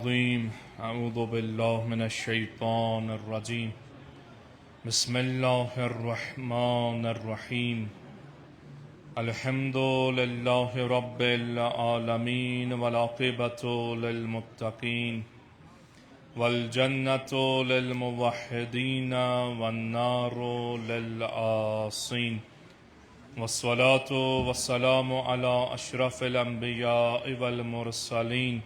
العظيم. أعوذ بالله من الشيطان الرجيم. بسم الله الرحمن الرحيم. الحمد لله رب العالمين والعاقبة للمتقين والجنة للموحدين والنار للعاصين، والصلاة والسلام على أشرف الأنبياء والمرسلين،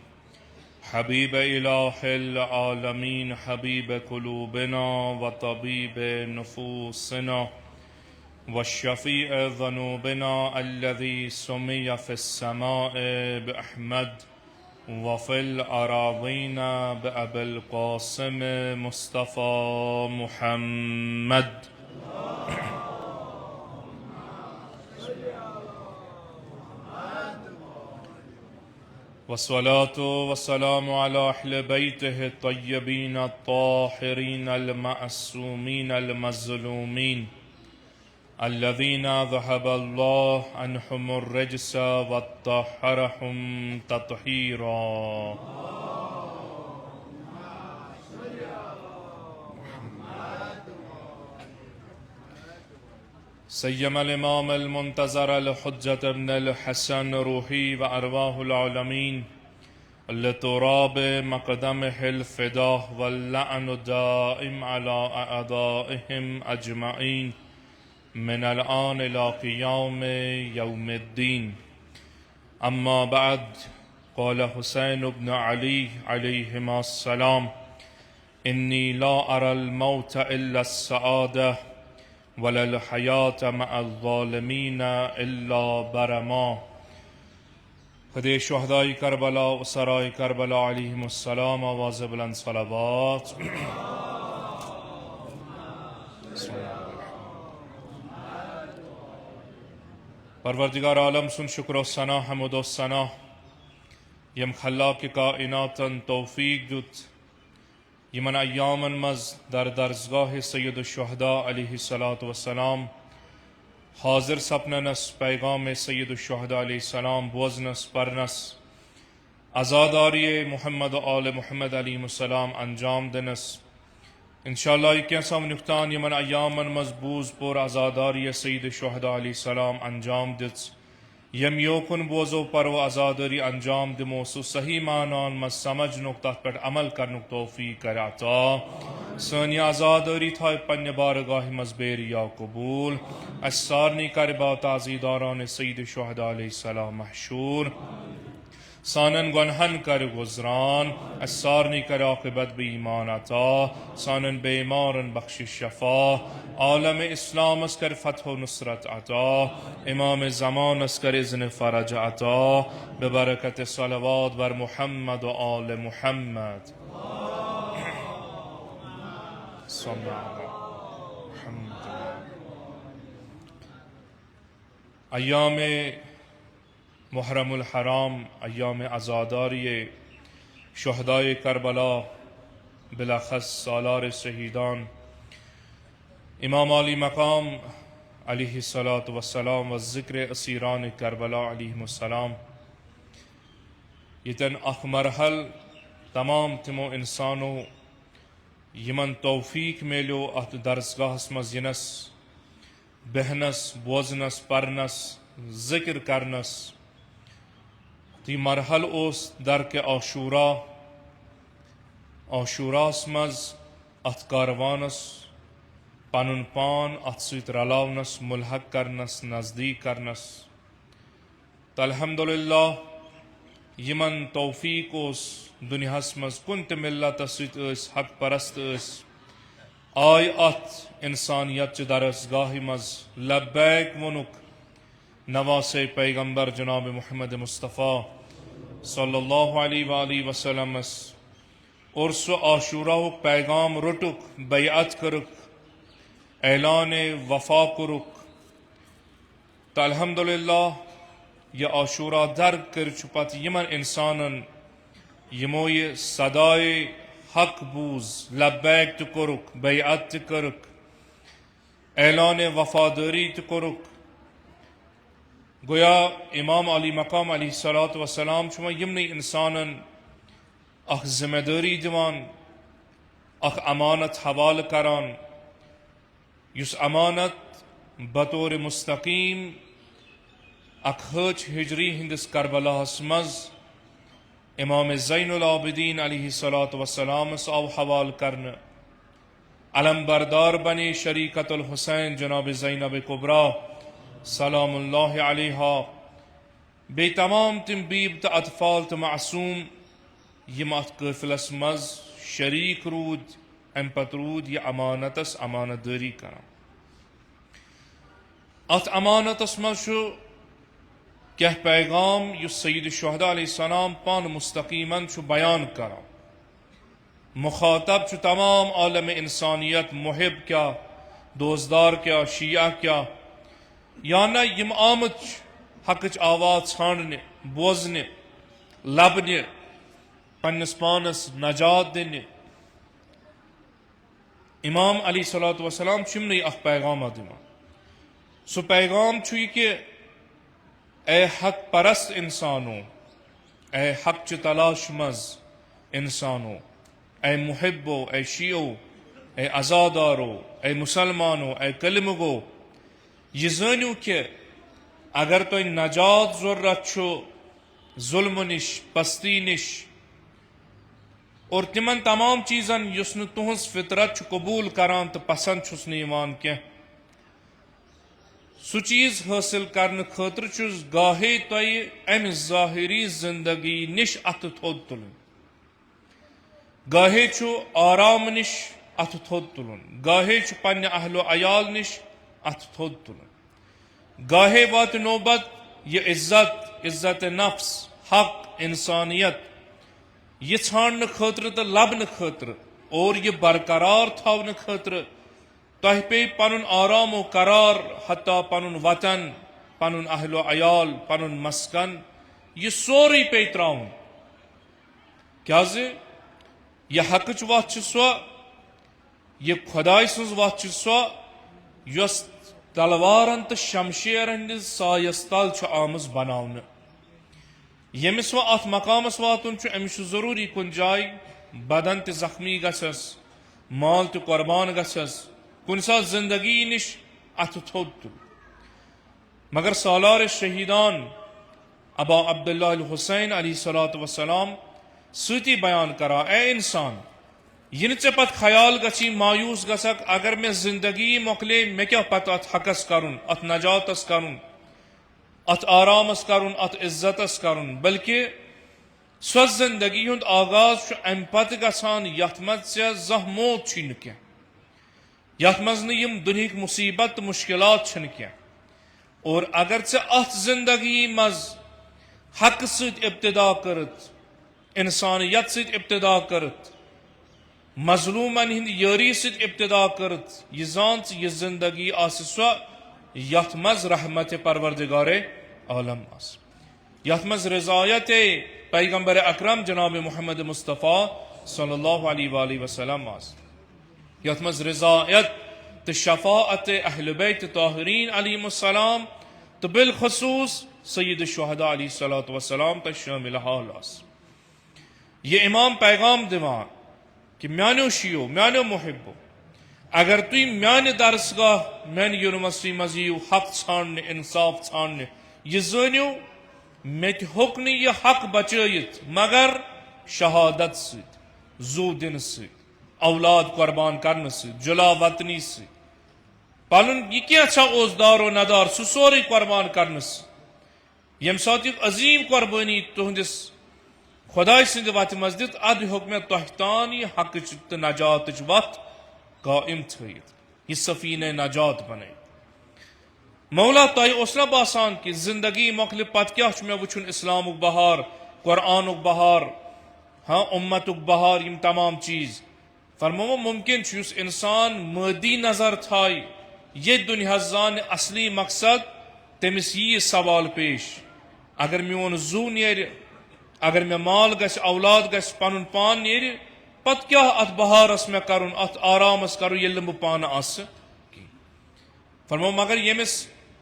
حبيب إله العالمين، حبيب قلوبنا وطبيب نفوسنا والشفيع ذنوبنا، الذي سمي في السماء بأحمد وفي الأراضين بأبي القاسم مصطفى محمد. والصلاة والسلام على أهل بيته الطيبين الطاهرين المعصومين المظلومين، الذين ذهب الله عنهم الرجس وطهرهم تطهيرا. سيما الإمام المنتظر الحجة ابن الحسن روحي وأرواح العالمين لتراب مقدمه الفداء، واللعن دائم على أعدائهم أجمعين من الآن إلى قيام يوم الدين. أما بعد، قال حسين بن علي عليهما السلام: إني لا أرى الموت إلا السعادة، ولا الحياة مع الظالمين إلا برما. خدے شہدائی کربلا و سرائے کربلا علیہم السلام، آواز بلند صلوات. پروردگار عالم سن شکر و ثنا حمد و ثنا یم خلاق کائناتن توفیق جت یمن ایامن مز در درزگاہ سید الشہداء علیہ الصلاۃ والسلام حاضر سپننس پیغام سید الشہداء علیہ السلام بوزنس پرنس ازاداری محمد و آل محمد علیہ السلام انجام دنس. انشاءاللہ کیسام نکتان یمن ایامن مزبوز پر ازاداری سید الشہداء علیہ السلام انجام دس یم یوکن بوزو پر و ازاداری انجام دمو سو صحیح معنان مز سمجھ نکتات پر عمل کرنک توفیق کراتا. سانی ازاداری تھائی پنی بارگاہ مزبیر یا قبول. اسارنی کربا تعزیداران سید الشہداء علیہ السلام محشور. سانن گنہن کر گزران، اسارنی کر عاقبت بی ایمان عطا. سانن بیمارن بخش شفا، عالم اسلام اس کر فتح و نصرت عطا. امام زمان اس کر اذن فرج عطا. ببرکت صلوات بر محمد و آل محمد. صلی اللہ محمد. ایام محرم الحرام، ایام عزاداری شہدائے کربلا، بالاخص سالار شہیدان امام علی مقام علیہ الصلاۃ والسلام و ذکر اسیران کربلا علیہم السلام، یتن اخ مرحل تمام تمو انسانو یمن توفیق میلو ات درسگاہ مز ینس بہنس بوزنس پرنس ذکر کرنس. تی مرحل اوس در کے عاشوراس مز ات کاروانس پنن پان ات سیت رلاونس ملحق کرنس نزدیک کرنس. تو الحمدللہ یمن توفیق اوس دنیاس مز کن تہ ملت سیت اس حق پرست اس آئی ات انسانیت چہ درسگاہ مز لبیک ونک نواس پیغمبر جناب محمد مصطفیٰ صلی اللہ علیہ وآلہ وسلم عرس عاشورہ پیغام رٹک، بیعت کرک، اعلان وفا کرک. تو الحمدللہ یہ عاشورہ درک کر چپت یمن انسانن یمو یہ صدائے حق بوز لبیک تو کرک، بیعت تو کرک، اعلان وفاداری تو کرک. گویا امام علی مقام علیہ الصلاۃ والسلام شما یمنی انسانن اخ ذمہ داری دیوان اخ امانت حوالہ کران یس امانت بطور مستقیم اخ ہچ ہجری ہندس کربلاہس مز امام زین العابدین علیہ الصلاۃ والسلام آو حوال کرنے علم بردار بنی شریکت الحسین جناب زینب کبرا سلام اللہ علیہا بی تمام تم بیب تو اطفال تو معصوم یم ات قافلس مز شریک رود ام پت رود یہ امانتس امانت داری کران ات امانتس مز کیا پیغام یس سید الشہداء علیہ السلام پان مستقیماً بیان کران مخاطب تمام عالم انسانیت محب کیا دوستدار کیا شیعہ کیا یا نہ یم آمت حقچ آواز ژھانڈنے بوزنے لبنے پنس پانس نجات دنے امام علیہ الصلوۃ والسلام چمنے اخ پیغام دمان سو پیغام یہ کہ اے حق پرست انسانو اے حق چ تلاش مز انسانو اے محبو اے شیعو اے ازادارو اے مسلمانو اے کلمہ گو یہ زانو کہ اگر تو نجات ضرورت چھو ظلم نش پستی نش اور تمن تمام چیزن یس نہ تہذ فطرت قبول کران تو پسند چھس نیوان کی سو چیز حاصل کرنے خاطر چھس گاہے تو ام ظاہری زندگی نش ات تھود تلن گاہے چھو آرام نش ات تھود تلن گاہے چھ پنہ اہل و عیال نش ات تھود تلن گاہے وات نوبت یہ عزت نفس حق انسانیت یہ ژھانڈنے خاطر تو لبنے خاطر اور یہ برقرار تھاونے خاطر تہ پہ پنن آرام و قرار حتیٰ پنن وطن پنن اہل و عیال پنن مسکن یہ سوری پہ تراؤن کیازِ یہ حقچ وت سو یہ خدائے سز وت سو یس تلوارن تو شمشیرن ہندس سایس تل آمز بناؤن یمس و ات مقامس واتن امس ضروری کن جائے بدن تہ زخمی گھس مال تہ قربان گھس کن سات زندگی نش ات تھود تل مگر سالار شہیدان ابا عبداللہ الحسین علیہ الصلوۃ والسلام ستی بیان کرا اے انسان یہ ژے پت خیال گچھی مایوس گھسک اگر میں زندگی مکلے میں کیا پتہ ات حقس کرن ات نجاتس کرن ات آرامس کرن ات عزتس کرن بلکہ سو زندگی ہند آغاز ام پت گھان یت مز ژے زہ موت چھی نہ کینہ یت مز یم دنہک مصیبت مشکلات چھن کینہ اور اگر ژے ات زندگی مز حق ست ابتدا کرت انسانیت ست ابتدا کرت مظلومن ہند یاری ست ابتدا کرت یہ زان یہ زندگی آس سو یت مز رحمت پروردگار عالم آس یت مز رضایت پیغمبر اکرم جناب محمد مصطفیٰ صلی اللہ علیہ وآلہ وسلم آس یت مز رضایت تو شفاعت اہل بیت طاہرین علیہم السلام تو بالخصوص سید الشہداء علیہ الصلوۃ والسلام تا شامل حال آس یہ امام پیغام دیوان کہ میانو شیو میانو محبو اگر تھی میانہ درسگاہ میانہ یونیورسٹی مزیو حق ژھانڈنے انصاف ژھانڈنے یہ زانیو مت ہوک یہ حق بچائت مگر شہادت ست زو دن ست اولاد قربان کرنے ست جلا وطنی ست پنن یہ کیا اس دار و ندار سہ سوری قربان کرنے ست یم سات عظیم قربانی تہندس خدائے سند وت مز دت اد ہیوک میں تہ تان یہ حق تو نجات وت قائم تھیت یہ سفینہ نجات بنائی مولا تہ اس نہ باسان کہ زندگی مکل پت کیا میں وچھن اسلام بہار قرآن بہار ہاں امت بہار یم تمام چیز فرمو ممکن اس انسان مادی نظر تھائی یہ دنیا زان اصلی مقصد تمس یہ سوال پیش اگر میون زو نیر اگر میں مال گھس اولاد گھس پن پان نیر پت کیا ات بہارس میں کرن ات آرامس کرن یل بہ پانہ آس فرمو مگر یمس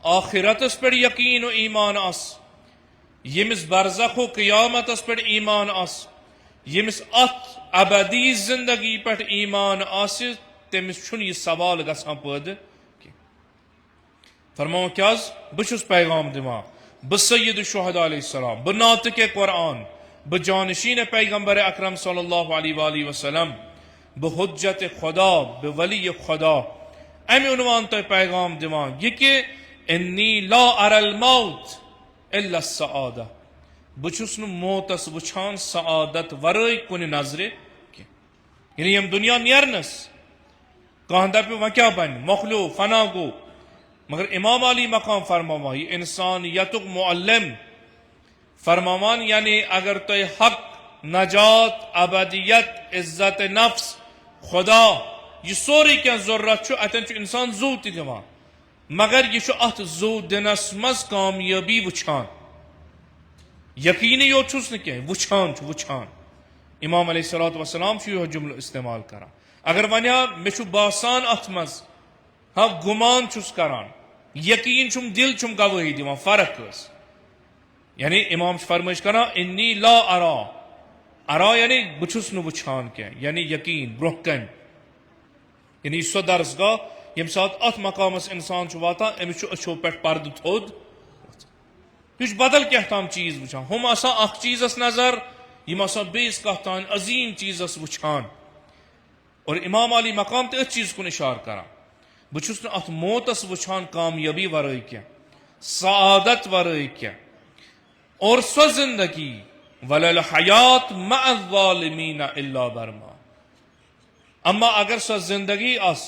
آخرتس پہ یقین و ایمان آس یمس برزخ و قیامتس پہ ایمان آس یمس ات ابدی زندگی پہ ایمان آسہ تمس چھن یہ سوال گژھان پٲدٕ فرماؤ کیا بس پیغام دِوان بہ سید الشہداء علیہ السلام بہ ناطق قرآن بہ جانشین پیغمبر اکرم صلی اللہ علیہ وآلہ وسلم بہ حجت خدا بہ ولی خدا امہ عنوان تہ پیغام دِوان یہ کہ انی لا اری الموت الا السعادہ بہ چھس نہ موتس وچھان سعادت ورٲے کُنہِ نظرِ کینٛہہ یعنی یم دنیا نیرنس کانٛہہ دپہِ وۄنۍ کیٛاہ بنہِ مۄکلیو فنا گوٚو مگر امام علی مقام فرماوان یہ انسانیتک معلم فرماوان یعنی اگر تہ حق نجات ابدیت عزت نفس خدا یہ سوری کیا ضرورت اتن انسان زو تہ دِوان مگر یہ ات زو دنس مز کامیابی وچھان یقینی یوت چھس نہ کینٛہہ وچھان امام علیہ الصلوۃ والسلام یہ جملہ استعمال کران اگر ونیا مے باسان ات مز ہاں گمان چھس کران یقین چھم دل چھم گواہی دیوان فرق اس یعنی امام فرمائش کران انی لا ارا یعنی بچھس نہ وچھان کیا یعنی یقین برونٛہہ کن یعنی سو درسگاہ یم سات ات مقامس انسان چھ واتان امس اچھو پہ پردہ تھود یہ بدل کیا تام چیز وچھان ہم آسان اخ چیزس نظر یم آسان بیس کتھ تان عظیم چیزس وچھان اور امام علی مقام تہ ات چیز کن اشار کران بچھس نہ ات موتس وچھان کامیابی ورائے کیا سعادت ورائے کیا اور سو زندگی وللحیات مع الظالمین الا برما اما اگر سو زندگی آس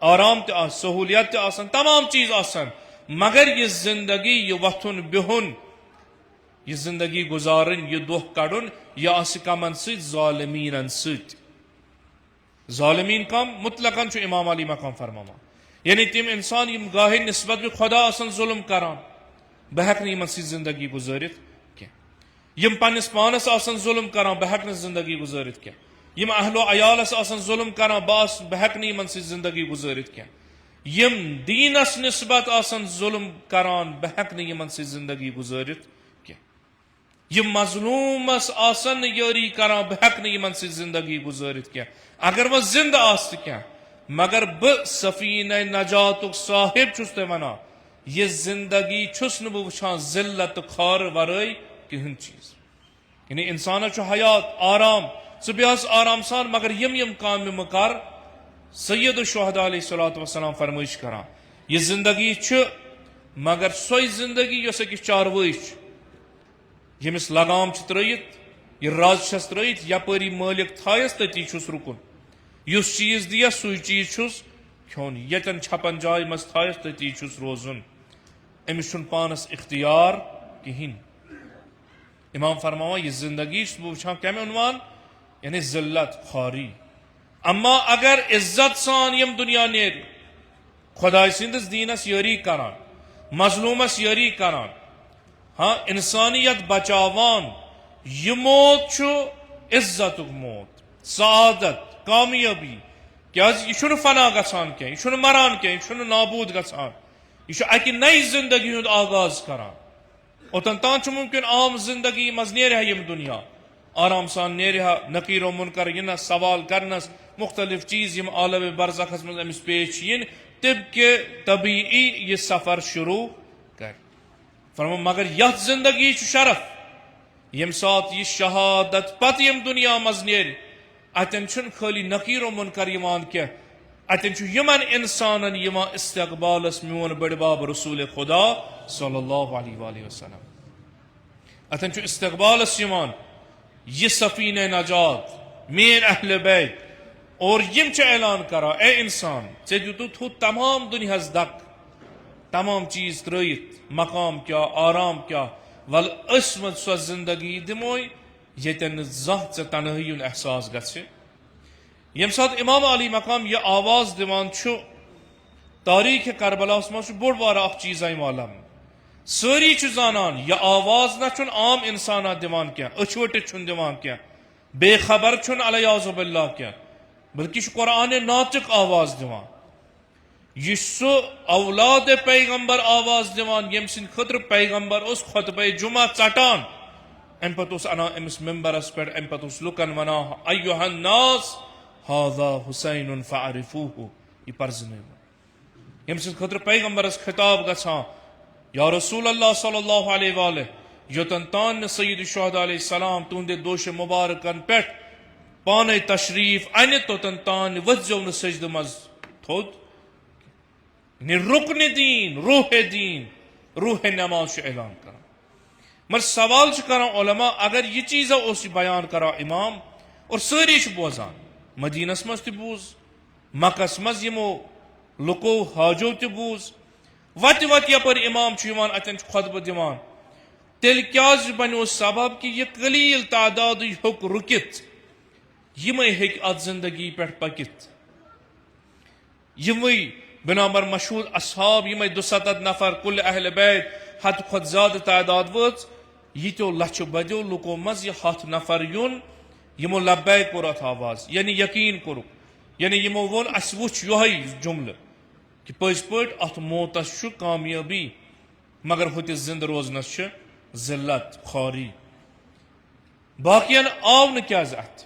آرام تہ آس سہولیت تہ آسن تمام چیز آسن مگر یہ زندگی یہ وتھن بہن یہ زندگی گزارن یہ دہ کڑن یہ آس کمن سۭتۍ ظالمین سۭتۍ ظالمین کم مطلقاً چھ امام علی مقام فرماوان یعنی تم انسان یم گاہے نسبت بھی خدا آسن ظلم کران بہ ہیکہ یمن سۭتۍ زندگی گزارت کینٛہہ یم پننس پانس آسن ظلم کران بہ ہیکہ زندگی گزارت کینٛہہ یم اہل و عیالس آسن ظلم کران بہ ہیکہ یمن سۭتۍ زندگی گزارت کینٛہہ یم دینس نسبت آسن ظلم کران بہ ہیکہ یمن سۭتۍ زندگی گزارت کینٛہہ یم مظلومس آسن یاری کران بہ ہیکہ یمن سۭتۍ زندگی گزارت کینٛہہ اگر وہ زندہ آس تہ کینٛہہ مگر بہ سفینہ نجاتک صاحب چھس تہ ونان یہ زندگی چھس نہ بہ وچھان ذلت خار ورائے کہن چیز یعنی انسان چھ حیات آرام ژٕ بیہس آرام سان مگر یم کامہ مہ کر سید الشہداء علیہ الصلوۃ والسلام فرمائش کران یہ زندگی چھ مگر سوئی زندگی یس أکس چاروٲے چھ یمس لگام چھ ترٲیِتھ یہ راز چھس ترٲیِتھ یپٲری مٲلک تھایس تتی چھس رکن یس چیز دیس سُے چیز چھس کھیون یتن چھپن جائے مز تھایس تتی چھس روزن امس چھن پانس اختیار کہین امام فرماوان یہ زندگی چھس بہ وچھان کمہ عنوان یعنی ذلت خواری اما اگر عزت سان یم دنیا نیر خدا سندس دینس یاری کران مظلومس یاری کران ہاں انسانیت بچاوان یہ موت چھ عزتک موت سعادت کامیابی کیا یہ فنا گژھان کی یہ مران کی یہ نابود گژھان یہ اکہ نئی زندگی ہند آغاز کران اوتن تان چھ ممکن عام زندگی مز نیرہ یم دنیا آرام سان نیرہ نقیر و منکر ینس سوال کرنس مختلف چیز یم عالم برزخس مز امس پیش ین طب کے طبیعی یہ سفر شروع کر فرما مگر یت زندگی چھ شرف یم سات یہ شہادت پت یم دنیا مز نیر اتن چھن خالی نقیر و منکر یوان کی اتن چھ یمن انسانن یوان استقبالس میون بڑ باب رسول خدا صلی اللہ علیہ وآلہ وسلم اتن چھ استقبالس یوان یہ سفینہ نجات مین اہل بیت اور یم چھ اعلان کرا اے انسان ژے دیتت ہو تمام دنیاس دک تمام چیز ترٲیِتھ مقام کیا آرام کیا ول أسۍ مت سو زندگی دموے یتن زانٛہہ ژےٚ تنہٲئی ہُنٛد احساس گژھِ ییٚمہِ ساتہٕ امام علی مقام یہ آواز دِوان چھُ تاریخ کربلاہس منٛز چھُ بوٚڑ بارٕ اکھ چیٖزا یِوان لبنہٕ سٲری چھِ زانان یہ آواز نہ چھُنہٕ عام انسانا دِوان کینٛہہ أچھ ؤٹِتھ چھُنہٕ دِوان کینٛہہ بے خبر چھُنہٕ علیہ باللہ کینٛہہ بلکہ چھُ قرآن ناطق آواز دِوان یہ سو اولاد پیغمبر آواز دِوان ییٚمہِ سٕنٛدِ خٲطرٕ پیغمبر اوس خطبہ جمعہ ژٹان ام پتہ اس انا امس ممبرس پہ ام پتہ اس لکن ونا ایھا الناس ھذا حسین فاعرفوہ یہ پرزن یم سن خطر پیغمبرس خطاب گژھان یا رسول اللہ صلی اللہ علیہ وآلہ یوتن تان سید الشہداء علیہ السلام تہندِ دوش مبارکن پہ پانے تشریف ان توتن تان وزو ن سجدہ مز تھود رکن دین روح نماز اعلان کران مگر سوال کران علماء اگر یہ چیزا اس بیان کرا امام اور ساری بوزان مدینس مز تہ بوز مکس مز یمو لکو حاجو تہ بوز وت وت یپر امام اتن خطبہ دیوان تیل کیاز بنو سبب کہ یہ قلیل تعداد ہیوک رکت یمے ہیک ات زندگی پہ پکت یمے بنابر مشہور اصحاب یمے 200 نفر کل اہل بیت حد کھت زیادہ تعداد وچ یتو لچھ بدیو لکو مز یہ 7 نفر یون یمو لبیک کور ات آواز یعنی یقین کور یعنی یمو ون اس وچ یہی جملہ کہ پز پٹ ات موتس چھ کامیابی مگر ہوتس زندہ روزنس چھ ذلت خواری باقین آو نہ کیاز ات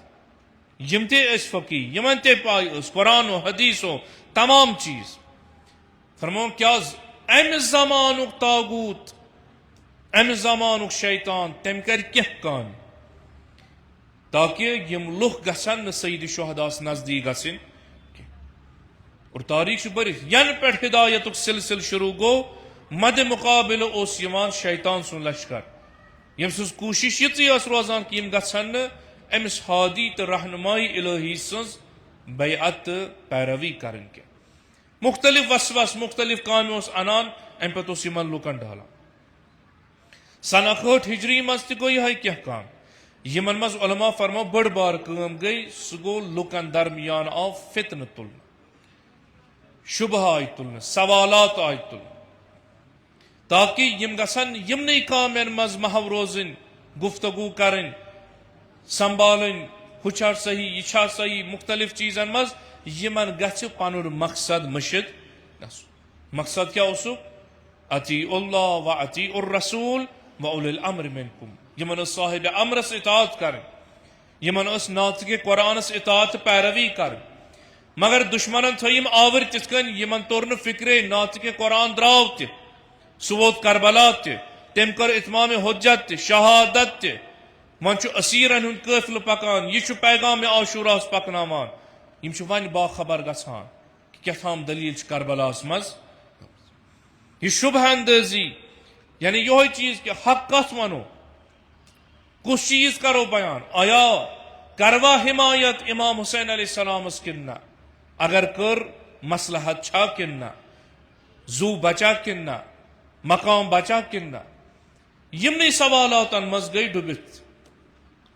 یم تے اس فقی یمن تے پائی اس قرآن و حدیث و تمام چیز فرمون کیاز ام زمانک تاغوت ام زمانک شیطان تم کر کیہ کان تاکہ یم لوگ گھن سید الشہداء نزدیک گھن اور تاریخ برس ین پہ ہدایت سلسل شروع گو مد مقابل اس یوان شیطان سن لشکر یم سز کوشش یہ روزان کہ یم گھن امس ہادی تو رہنمائی الہی سز بیعت پیروی کرن کے مختلف وسوس مختلف کام اس انان ام پتہ اس یمن لکن ڈالان سنہ 8 ہجری مز تہ گو یہ کیا کام یمن مز علماء فرمو بڑ بار کام گئی سہ گو لکن درمیان آو فتنہ تلن شبہ آئی تلن سوالات آئی تلن تاکہ یم گھن یمنی کامین مز محو روزن گفتگو کرن سنبھالن ہچھا صحیح یہ چھا صحیح مختلف چیزن مز یمن گھھ پن مقصد مشد مقصد کیا اسو اطیع اللہ و اطیع الرسول و اولی الامر منکم یمن صاحب امرس اطاعت کرن یمن ناطق قرآنس اطاعت پیروی کرن مگر دشمنن تھیم آور تت کن یمن تور نہ فکر ناطق قرآن دراو تہ سہ ووت کربلا تہ تم کر اتمام حجت تہ شہادت تہ من اسیرن ہند قافلہ پکان یہ پیغام عاشوراس پکناوان یم ون باخبر گژھان کہ کیا تھام دلیل کربلاس مز یہ شبہ اندازی یعنی یہ چیز کہ حق کت ونو کس چیز کرو بیان آیا کروا حمایت امام حسین علیہ السلام کن نہ اگر کر مصلحت چھا کن نہ زو بچا کن نہ مقام بچا کن نہ یمنی سوالاتن مز گئی ڈبت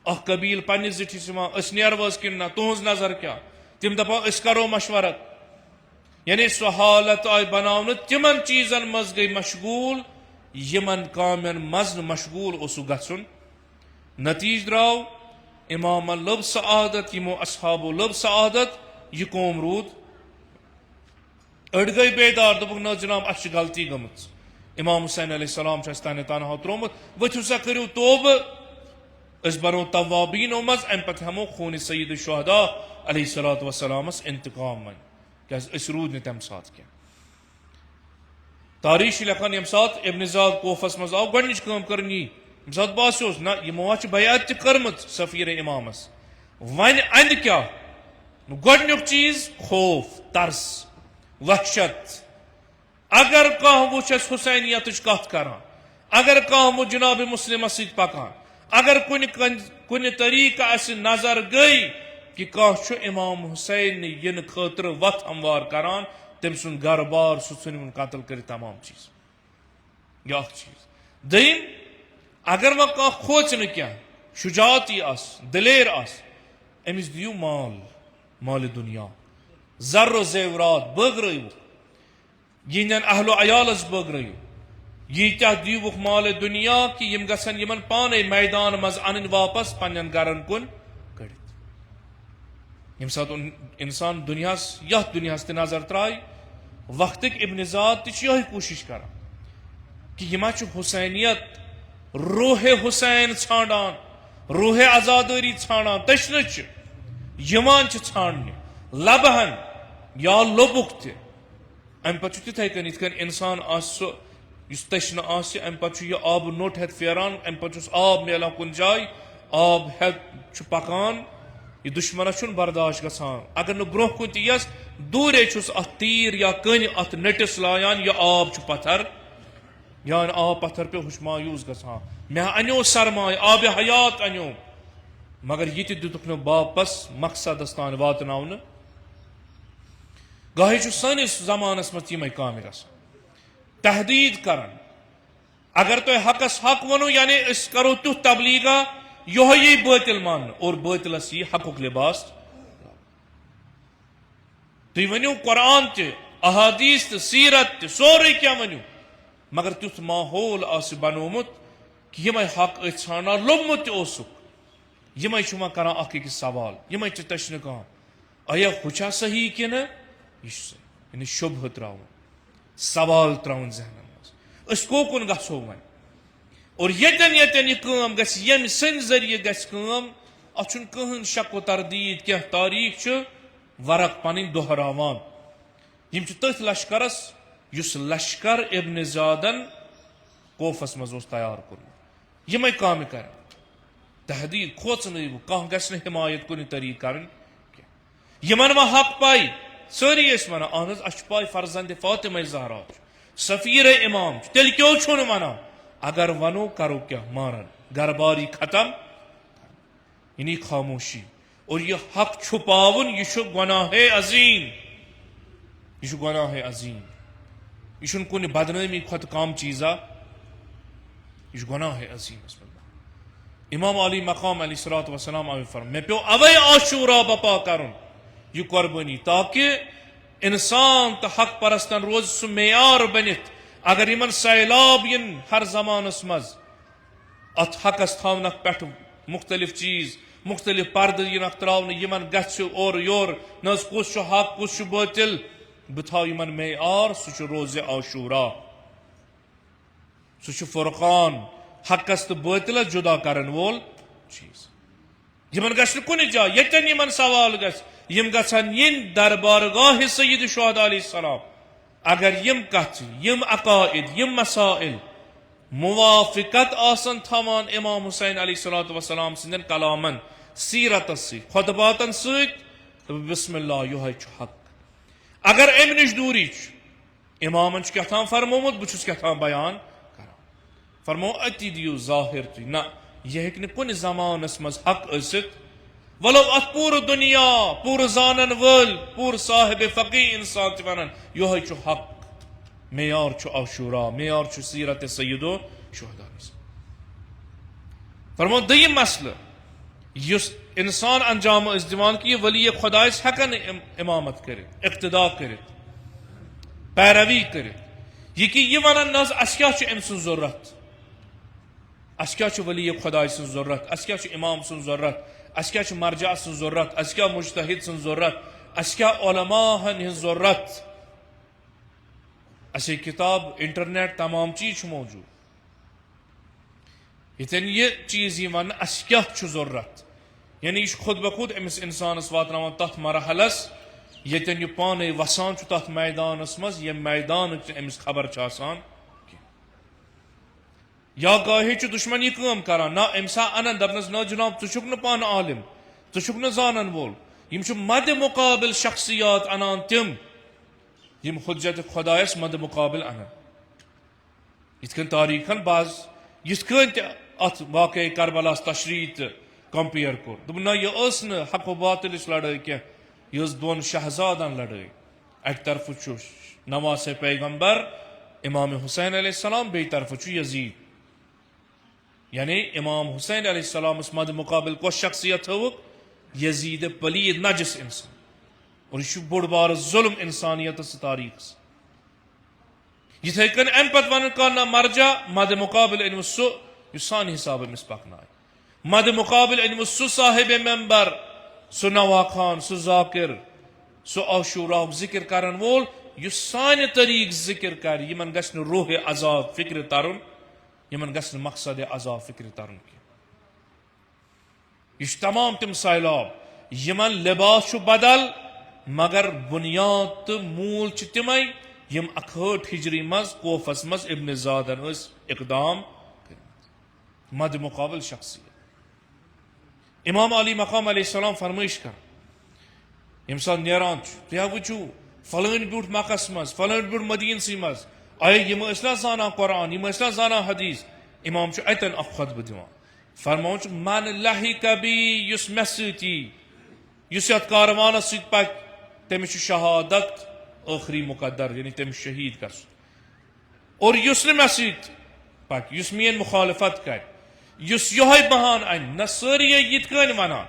اخ قبیل پنس زٹھس اس نیروز کن نہ تہذ نظر کیا تم دپا اس کرو مشورت یعنی سو حالت آئی بناون تمن چیزن مز گئی مشغول یمن کامن مز مشغول اسو گھن نتیج دراو امام لب سعادت یمو اصحاب لب سعادت یہ قوم رود اڑ گئی بیدار دپک نا جناب اس غلطی گمت امام حسین علیہ السلام تانہ تنہا ترومت ورو سا کرو توبہ اس برو توابین مز ام پتہ ہمو خون سید الشہداء علیہ الصلوۃ والسلام انتقام من کہ اس رود تم سات کی تاریخ لکھان یم سات ابن زاد کوفس مز آو گۄڈنِچ کٲم کٔرٕن یی یم سات باسیوس نہ یمو بیعت تہ کٔرمٕژ سفیر امامس ون اند کیا گۄڈنیُک چیز خوف ترس وحشت اگر کانٛہہ وچھ حسینیتٕچ کتھ کران اگر کانٛہہ وچھ جناب مسلمس سۭتۍ پکان اگر کُنہِ طریقہٕ اسہِ نظر گئی کہ کانٛہہ چھُ امام حسین ینہٕ خٲطرٕ وتھ ہموار کران تٔمۍ سُنٛد گرٕ بار سُہ ژھٕنوُن قتل کٔرِتھ تمام چیز یہ اکھ چیز دوٚیِم اگر وۄنۍ کانٛہہ کھوژِ نہٕ کینٛہہ شجاعتی آس دلیر آس أمِس دِیِو مال دنیا زر و زیورات بٲگرٲیِو یِہنٛدٮ۪ن اہل و عیالس بٲگرٲیِو ییٖتیاہ دِیٖوُکھ مال دنیا کہ یم گژھن یمن پانے میدان مز انٕنۍ واپس پننٮ۪ن گرن کُن کٔڑِتھ ییٚمہِ ساتہٕ انسان دنیاہس یتھ دنیاہس تہِ نظر ترٛایہِ وقتٕکۍ ابن زاد تہِ چھِ یِہوے کوٗشش کران کہ یہِ ما چھُ حسینیت روح حسین ژھانڈان روح آزاداری ژھانڈان تشنچ یوان چھ ژھانڈنہ لبہن یا لوبک تہ ام پتہ تتھے کن یتھ کن انسان سہ اس تشنہ آسہ ام پتہ یہ آب نوٹ ہیت پھیران ام پتہ آب میلان کن جائے آب ہیت پکان یہ دشمنس چھن برداشت گژھان اگر نہ برہ کن تیس دورے چھس ات تیر یا کن ات نٹس لایان یہ آب چھ پتھر یا آب پتھر پہ ہوش مایوس گژھان مے انیو سرمایہ آب حیات انیو مگر یہ تہ دتک نہ واپس مقصدس تان واتناونہ گاہے چھ سٲنِس زمانس مز یمے کامہ گژھان تحدید کران اگر تہ حقس حق ونو یعنی اس کرو تیُتھ تبلیغا یہ باطل مان اور باطلس یہ حقک لباس تھی ونیو قرآن تہ احادیث تہ سیرت تہ سورے کیا ونیو مگر تیُتھ ماحول آس بنومت کہ یمے حق ژھانڈان لوبمت تہ اوسک یمے چھ وۄنۍ کران اکھ أکِس سوال یمے چھ تشنہ کام آیا ہُچھا صحیح کنہ یہ یعنی شبہ تراؤن سوال تراؤن ذہنن مز اس کوکن گژھو وۄنۍ اور یتن یہ کام گژھِ یم سن ذریعہ گژھِ کام اتھ چھُنہٕ کٕہٕنۍ شک و تردید کینٛہہ تاریخ چھُ ورق پنٕنۍ دہراوان یم چھِ تٔتھۍ لشکرس یُس لشکر ابن زیادن کوفس مز اوس تیار کوٚرمُت یمے کامہِ کرن تحدید کھوژنٲیِو کانٛہہ گژھِ نہٕ حمایت کُنہِ طریقہٕ کرٕنۍ کینٛہہ یمن وۄنۍ حق پاے سٲری ٲسۍ ونان اہن حظ اسہِ چھِ پاے فرزند فاطمہ زہرا چھُ سفیر امام چھُ تیٚلہِ کیوں چھُنہٕ ونان اگر ونو کرو کیا مارن گرباری ختم یعنی خاموشی اور یہ حق چھپاون یہ چھُ گناہ عظیم یہ چھُ گناہ عظیم یہ چھُنہٕ کُنہِ بدنٲمی کھۄتہٕ کم چیزا یہ چھُ گناہ عظیم امام علی مقام علیہ الصلوۃ والسلام آو فرم مے پیو اوے عاشورا بپا کرن یہ قربانی تاکہ انسان تو حق پرستن روز سہ معیار بنت اگر یمن سیلاب ین ہر زمانس مز ات حقس تھونک پہ مختلف چیز مختلف پرد ینک تراؤن یمن گھس اور یور نز کس حق کس باطل بہ تھو یمن معیار سہ روز عاشورا سہ فرقان حقس تو باطلس جدا کرن وول چیز یمن گھس کن جائے یتن یمن سوال گھس یم گھن ین دربارگاہ سید شہداء علیہ السلام اگر یم کتھ یم عقائد یم مسائل موافقت آسن تھوان امام حسین علیہ الصلوۃ والسلام سندن کلامن سیرتس ست خطباتن ست بسم اللہ یہ حق اگر ام نش دوری امامن کیاتام فرمومت بہس کیاتام بیان کران فرمو اتی دیو ظاہر تھی نہ یہ ہیکہ کن زمانس مز حق ٲسِتھ ولو ات پور دنیا پور زانن ول پور صاحب فقی انسان تہ ونان یہ حق معیار عاشورا معیار سیرت سیدو شہداء فرمو دیم مسئلہ یس انسان انجام اس دیوان کہ یہ ولی خدا ہیکن امامت کرت اقتدا کرت پیروی کرت یہ کہ یہ ونان نز اس کیا ام سن ضرورت اس کیا ولی خدا سن ضرورت اس کیا امام سن ضرورت اس کیا مرجع سن ضرورت اس کیا مجتہد سن ضرورت اس کیا علماء ہن ضرورت اسی کتاب انٹرنیٹ تمام چیز موجود یتن یہ چیز یہ ون اس کیا ضرورت یعنی یہ خود بخود امس انسانس واتناوان تت مرحلس یتن یہ پانے وسان تت میدانس مز یہ میدان امس خبر آسان یا گاہے دشمن یہ کام کران نا امسا انن دپنس نا جناب ژٕ چھُکھ نہٕ پانہٕ عالم ژٕ چھُکھ نہٕ زانن وول یم چھِ مد مقابل شخصیات انان تم یم حجت خدایس مد مقابل انان یتھ کن تاریخن بعض یتھ کن تہ ات واقع کربلاس تشریح کمپیئر کور دوٚپ نہ یہ ٲس نہٕ حق و باطلٕچ لڑٲے کینٛہہ یہ ٲس دۄن شہزادن لڑٲے اکہِ طرفہٕ چھُ نواس پیغمبر امام حسین علیہ السلام بیٚیہِ طرفہٕ چھُ یزید یعنی امام حسین علیہ السلام اس مد مقابل کس شخصیت ہوک یزید پلید نجس انسان اور یہ بوڑ بار ظلم انسانیت تاریخ یتھے کن ام پت ون کانہ مرجع مد مقابل انمس سہ سان حساب امس پکنائے مد مقابل انمس سہ صاحب ممبر سہ نوا خان سہ ذاکر سہ عاشورا ذکر کرن وول یس سانہ طریق ذکر کر یمن گژھِ نہٕ روح عذاب فکر ترن یمن گژھِ نہٕ مقصد عذاب فکر ترُن کینٛہہ. یہ تمام تم سیلاب یمن لباس چھُ بدل مگر بنیاد تو مول چھ تمے یم 61 ہجری مز کوفس مز ابن زادن اس اقدام کرمت. مد مقابل شخصیت امام علی مقام علیہ السلام فرمائش کر یم سات نیران تہ وچو فلان بیوٹ مکس مز فلان بیوٹ مدینسی مز آئے یم ٲسۍ زانا قرآن یم ٲسۍ زانا حدیث. امام چھ اتن اخ خطبہ دِوان فرمان چھ من لحق بی یس مے سۭتی یس یتھ کاروانس سۭتۍ پکہِ تٔمِس چھُ شہادت ٲخری مقدر یعنی تٔمِس شہید گژھُن. اور یس نہٕ مےٚ سۭتۍ پکہِ یس میٲنۍ مخالفت کرِ یس یہے بہان انہِ نہ سٲری یِتھ کٔنۍ ونان.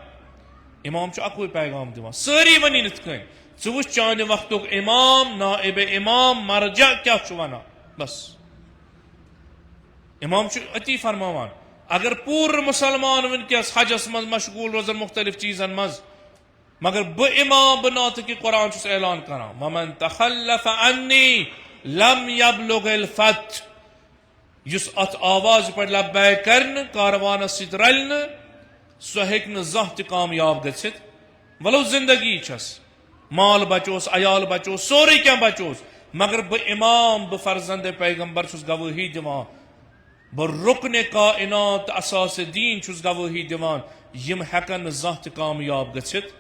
امام چھُ اکوے پیغام دِوان سٲری ونن یِتھ کٔنۍ ژٕ وٕچھ چانہِ وقتُک امام نائب امام مرجع کیاہ چھُ ونان بس. امام چھُ أتی فرماوان اگر پوٗرٕ مسلمان ونکس حجس مز مشغول روزن مختلف چیزن مز مگر بہ امام بہ ناطق قرآن چھُس اعلان کران ومن تخلف عنی لم یبلغ الفتح. یس ات آواز پہ لبیک کرن کاروانس سۭتۍ رلہِ نہٕ سُہ ہیٚکہِ نہٕ زانٛہہ تہِ کامیاب گٔژھِتھ. ولو زندگی چھس مال بچوس عیال بچوس سورُے کینٛہہ بچوس مگر بہ امام بہ فرزند پیغمبر چھُس گوٲہی دِوان بہ رکن کائنات اساس دین چھُس گوٲہی دِوان یم ہیٚکن نہٕ زانٛہہ تہِ کامیاب گٔژھِتھ.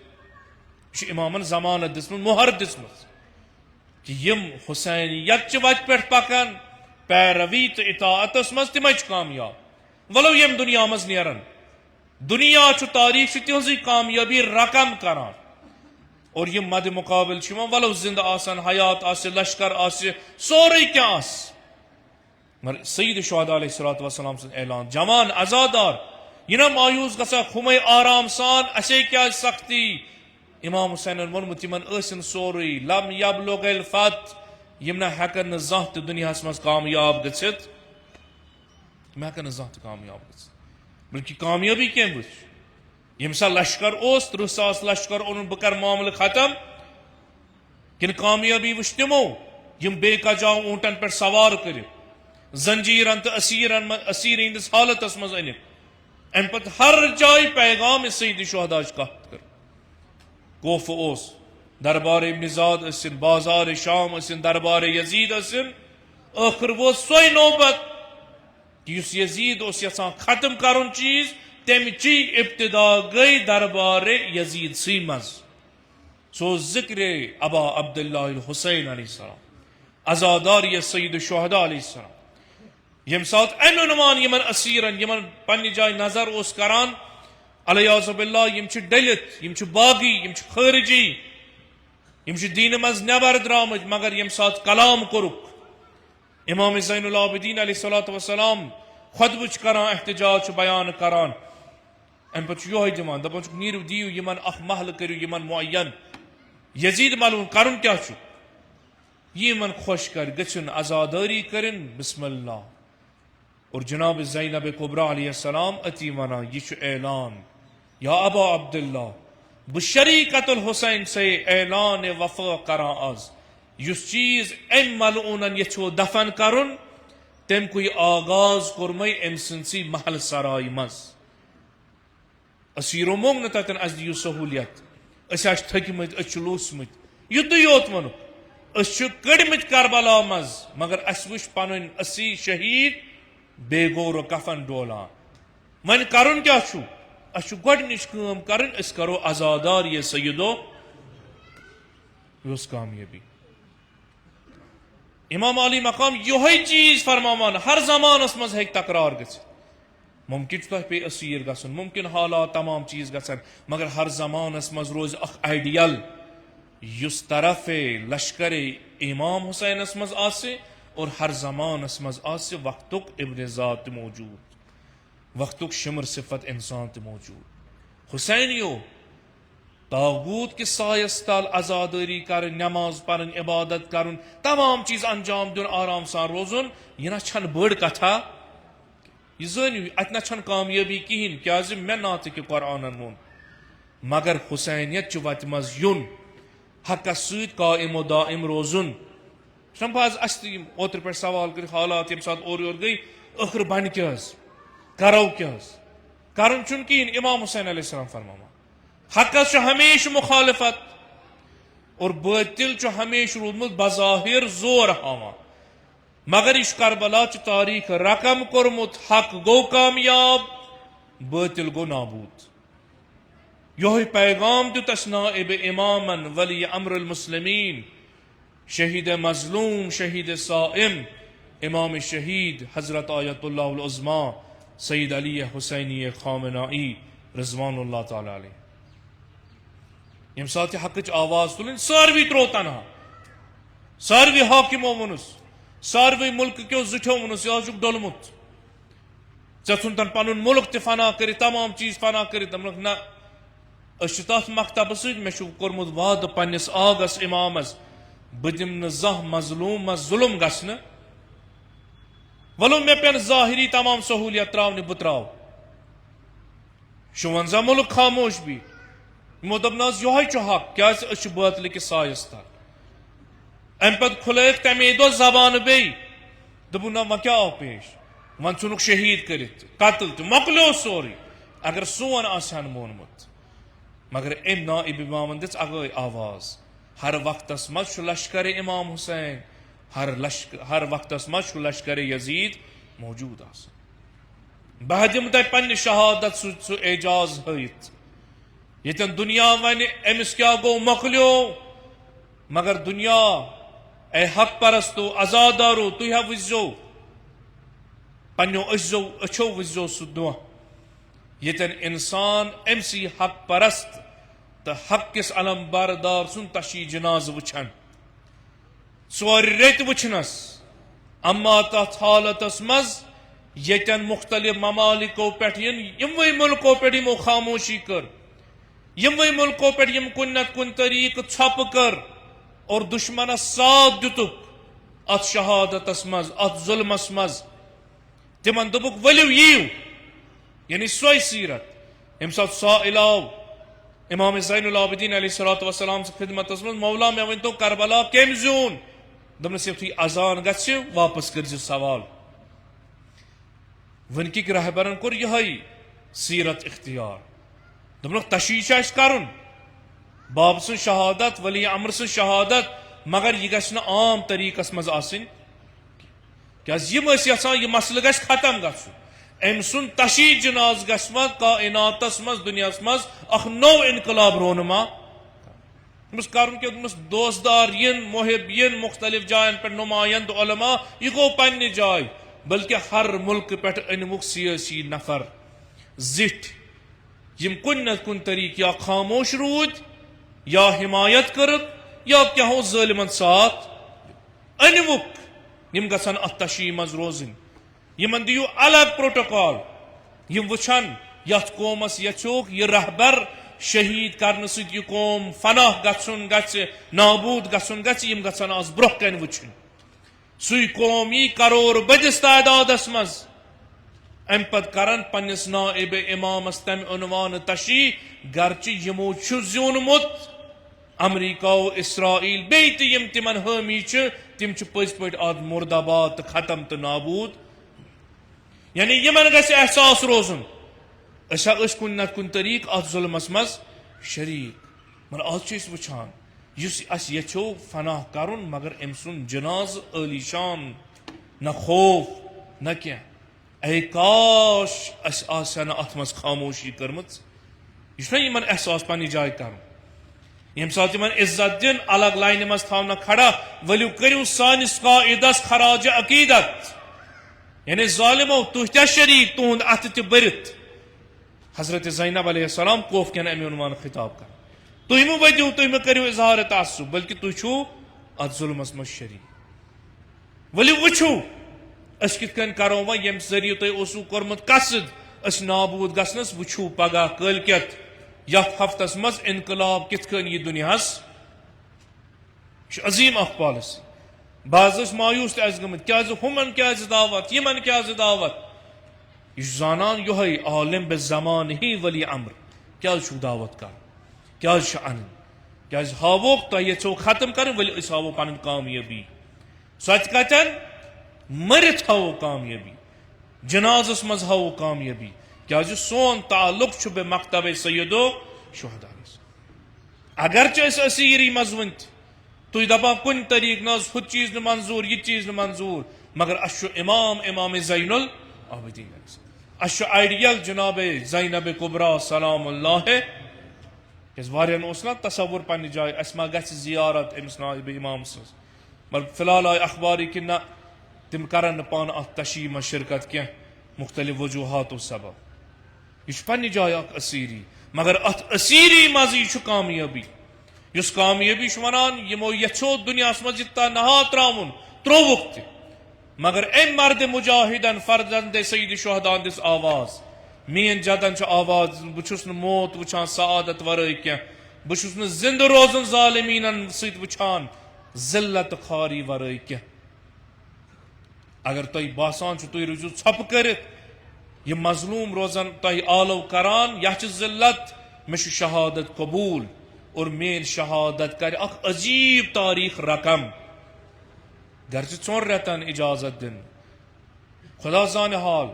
یہ چھُ امامن ضمانت دِژمٕژ مۄہر دِژمٕژ کہ یم حسینیت چہِ وتہِ پٮ۪ٹھ پکن پیروی تو اطاعتس مز تمے چھِ کامیاب ولو یم دنیا مز نیرن. دنیا چھُ تاریخ چھُ تہنٛزٕے کامیٲبی رقم کران اور یم مد مقابل چھِ یِوان ولو زندہ آسن حیات آسہِ لشکر آسہِ سورُے کینٛہہ آسہِ مگر سید شہداء علیہ الصلوۃ والسلام سُنٛد اعلان جوان آزادار یہ نہ مایوس گژھان کھُمے آرام سان اسے کیٛازِ سختی. امام حسینن ووٚنمُت یمن ٲسِن سورُے لم یبلغ الفتح یم نہ ہیٚکن نہٕ زانٛہہ تہِ دُنیاہس منٛز کامیاب گٔژھِتھ. یم ہیٚکن نہٕ زانٛہہ تہِ کامیاب گٔژھِتھ بلکہ کامیٲبی کیٚنٛہہ وٕچھ ییٚمہِ ساتہٕ لشکر اوس 30,000 لشکر اوٚنُن بہٕ کرٕ معاملہٕ ختم کِنہٕ کامیٲبی وٕچھ تِمو یم بے کجاو اونٹن پٮ۪ٹھ سوار کٔرِتھ زنجیرن تہٕ اسیٖر ہٕنٛدِس حالتس منٛز أنِکھ. امہِ پتہٕ ہر جایہِ پیغام سید شہداہٕچ کتھ کٔر. کوفہٕ اوس دربار ابن زاد ٲسِن بازار شام ٲسِن دربار یزید ٲسِن ٲخر ووت سۄے نوبت کہ یُس یزید اوس یژھان ختم کرُن چیٖز تمچی ابتدا گئی دربار یزید سی منٛز. سُہ اوس ذکر ابا عبداللہ الحسین علیہ السلام عزاداری سید الشہداء علیہ السلام. یم سات امہِ عنوان یمن اسیرن یمن پننہِ جایہِ نظر اوس کران علیہ باللہ یم چھِ ڈٔلِتھ یم چھِ باغی یم چھِ خارجی یم چھِ دیٖنہٕ منٛز نٮ۪بر درٛامٕتۍ مگر یم سات کلام کوٚرُکھ امام زین العابدین علیہ الصلوۃ والسلام خطبہ چھُ کران احتجاج چھُ بیان کران امہِ پتہٕ چھُ یہوے دِوان دپان چھُکھ نیٖرِو دِیِو یمن اکھ محلہٕ کٔرِو یمن معین یزید معلوم کرُن کیاہ چھُ یہِ یمن خۄش کر گٔژھِن عزادٲری کٔرِنۍ بسم اللہ. اور جناب زینب کبریٰ علیہ السلام اتی ونان یہ چھُ اعلان یا ابا عبداللہ بہ شریکت الحسین سے اعلان وفا کران آز یس چیز ام ملعونن یژھو دفن کرن تم کوئی آغاز کورمے ام سنسی محل سرائی مز. اسیرو موٚنگ نہٕ تتن اس دِیو سہولیت أسۍ چھِ تھٔکمٕتۍ أسۍ چھِ لوٗسمٕتۍ یُتُے یوت ووٚنُکھ أسۍ چھِ کٔڑمٕتۍ کربلا منٛز مگر اسہِ وٕچھ پنٕنۍ أسی شہید بے گور و کفن ڈولان. وۄنۍ کرُن کیاہ چھُ اسہِ چھُ گۄڈنِچ کٲم کرٕنۍ أسۍ کرو عزادار یہ سیدو یہ ٲس کامیٲبی. امام علی مقام یہوے چیز فرماوان ہر زمانس منٛز ہیٚکہِ تکرار گٔژھِتھ. ممکن چھُ تۄہہِ پیٚیہِ أسیٖر گژھُن ممکن حالات تمام چیز گژھن مگر ہر زمانس منٛز روزِ اکھ آئیڈیل یُس طرف لشکر امام حسینس منٛز آسہِ اور ہر زمانس منٛز آسہِ وقتُک ابن ذات تہِ موجوٗد وقتُک شمر صفت انسان تہِ موجوٗد. حسینیو تاغوت کِس سایس تل عزادٲری کرٕنۍ نٮ۪ماز پرٕنۍ عبادت کرُن تمام چیز انجام دیُن آرام سان روزُن یہِ نہ چھنہٕ بٔڑ کتھا یہ زٲنِو اتہِ نہ چھنہٕ کامیٲبی کِہیٖنۍ کیازِ مےٚ ناطقِ قرآنن ووٚن مگر حسینیت چہِ وتہِ منٛز یُن حقس سۭتۍ قائم و دائم روزُن. چھُنہ بہٕ حظ اسہِ تہِ یِم اوترٕ پٮ۪ٹھ سوال کٔرِتھ حالات ییٚمہِ ساتہٕ اورٕ یورٕ گٔے ٲخر بنہِ کیٛاہ حظ کرو کیٛاہ حظ کرُن چھُنہٕ کِہیٖنۍ امام حسین علیہ السلام فرماوان حقس چھُ ہمیشہِ مخالفت اور باطل چھُ ہمیشہِ روٗدمُت بظاہر زور ہاوان مگر یہ کربلا چہ تاریخ رقم کورمت حق گو کامیاب باطل گو نابود یہ پیغام دیت اس نائب امامن ولی امر المسلمین شہید مظلوم شہید صائم امام شہید حضرت آیت اللہ العظما سید علی حسینی خامنائی رضوان اللہ تعالی علیہ یم سات حقچ آواز تلن ساروی ترو تنہا ساروی حاکمو ونس ساروی ملک کیو زٹھو ونس یہ ڈولمت ژھن تن پن ملک تہ فنا کرت تمام چیز فنا کرت نہ تات مکتب ست مے کورمت وعدہ پنس آگس امامس بہ دم زہ مظلوم ظلم گھن ولو مے پین ظاہری تمام سہولیت تراؤن بہ تراو شونزا ملک خاموش بھی یمو دپ نا یہ حق کیا باطل کس سایس تل ام پتہ کھلائک تمے دہ زبان بی دپو نا وہ کیا آو پیش ون ژھنک شہید کرت قتل تہ مکلیو سوری اگر سون آسان مونمت مگر ام نائب امامن دژ اگے آواز ہر وقتس مز لشکر امام حسین ہر وقتس مز لشکر یزید موجود آسان بہ دم تہ پنہ شہادت سہ اعجاز ہائت یتن دنیا ون امس کیا گو مکلیو مگر دنیا اے حق پرستو ازادارو تھی وزو پنو اچھو وزو سہ دہ یتن انسان امسی حق پرست تو حق کس علم بردار سن تشی جناز وچھن ژور ریت وچھنس اما تات حالتس مز یتن مختلف ممالکو پہ یموے ملکو پہ یمو خاموشی کر یموے ملکو پہ یم کن نت کن طریق ژھپ کر اور دشمنس ساتھ دتک ات شہادتس مز ات ظلمس مز تمن دپک ولو ییو یعنی سوئی سیرت یم سات سائل آو امام زین العابدین علیہ الصلوۃ والسلام خدمت مز مولا مے ون تو کربلا کم زیون دپنس یتھی اذان گژھِ واپس کرزِ سوال ونکک رہبرن کور یہ سیرت اختیار دپنک تشیش اس کرن باب سن شہادت ولی امر سن شہادت مگر یہ گژھِ نہ عام طریقس مز آسن کیاز یم ٲسۍ یژھان یہ مسئلہ گژھِ ختم گژھُن ام سن تشیح جناز گژھِ کائناتس مز دنیاس مز اخ نو انقلاب رونما کرن کہ دوستدار ین محب ین مختلف جائن پہ نمائند علماء یہ گو پنہ جائے بلکہ ہر ملک پہ انمک سیاسی نفر زٹھ یم کن نت کن طریق یا خاموش رود یا حمایت کرت یا کیا ہو ظالمن ساتھ انمک یم گژھن ات تشیح مز روزن یمن دیو الگ پروٹوکال یم وچھن یت قومس یچوک یہ رہبر شہید کرنے ست یہ قوم فناہ گھن گھ نابود گھن گھ یم گھن آز برہ کن وچھن سی قوم یہ کرور بدس تعدادس مز ام پت کرن پنس نائب امامس تم عنوان تشیح گرچہ یمو زیونمت امریکہ و اسرائیل بیت یم تمن حامی تم پز پہ آد مرد آباد ختم تو نابود یعنی یمن گھس احساس روزن اس کن نت کن طریق ات ظلمس مز شریک مگر آج وچھان اس یچو فناہ کرن مگر ام سن جناز علی شان نہ خوف نہ کیا اے کاش اس آسن ات مز خاموشی کرمت یہ یمن احساس پنہ جائے کرن یم سات یمن عزت دن الگ لائن مز تھونا کھڑا ولو کرو سانس قائدس خراج عقیدت یعنی ظالمو تہ تہ شریک تہند ات تہ برت حضرت زینب علیہ السلام کوف کن ام عنوان خطاب کر تھی مہ ودیو تھی مہ کرو اظہار تعصب بلکہ تھی چھو ات ظلمس مز شریک ولو وچھو اس کت کن کرو و یم ذریعہ تھی اوسو کورمت قصد اس نابود گھنس وچھو پگہ کلکت یت ہفتس مز انقلاب کت کن یہ دنیاس عظیم اخ پالسی بعض مایوس تہ گمت کیا ہمن کیا دعوت یمن کیا دعوت یہ زانان یہ عالم بے زمان ہی ولی امر کیا دعوت کر کیا ان کیا ہاوک تہ یھو ختم کر ولی اس ہاو پن کامیابی سچ کتن مرت ہاو کامیابی جنازس مز ہاو کامیابی کیازِ سون تعلق چھُ بے مکتب سیدو شہداء اگرچہ اس اسیری مز ونت تھی دپان کن طریق نہ ہُہ چیز منظور یہ چیز منظور مگر اس امام زین العابدین اس آئیڈیل جناب زینب کبریٰ سلام اللہ کیاز واریاہن اوس نا تصور پنہ جائے اس ما گژھِ زیارت امس نائب امام سٕنٛز مگر فی الحال آئی اخباری کہ نہ تم کرن پان ات تشیح میں شرکت کی مختلف وجوہاتو سبب یہ پنہ جائے اخ اسیری مگر ات اسیری مز یہ کامیابی اس کامیابی ونان یمو یچھو دنیا مز یوتاہ نہا تراون ترووک تہ مگر ام مرد مجاہدن فرزند سید شہداء ہندس آواز مین جدن آواز بہس موت وچھان سعادت ورائے کی بہس زندہ روزن ظالمین ست وچھان ذلت خاری ورائے کی اگر تہ باسان تھی روزو ژھپ کرت یہ مظلوم روزن تہ آلو کران یہ ذلت میں شہادت قبول اور مین شہادت کر اخ عجیب تاریخ رقم گرچہ 4 رتن اجازت دن خدا زان حال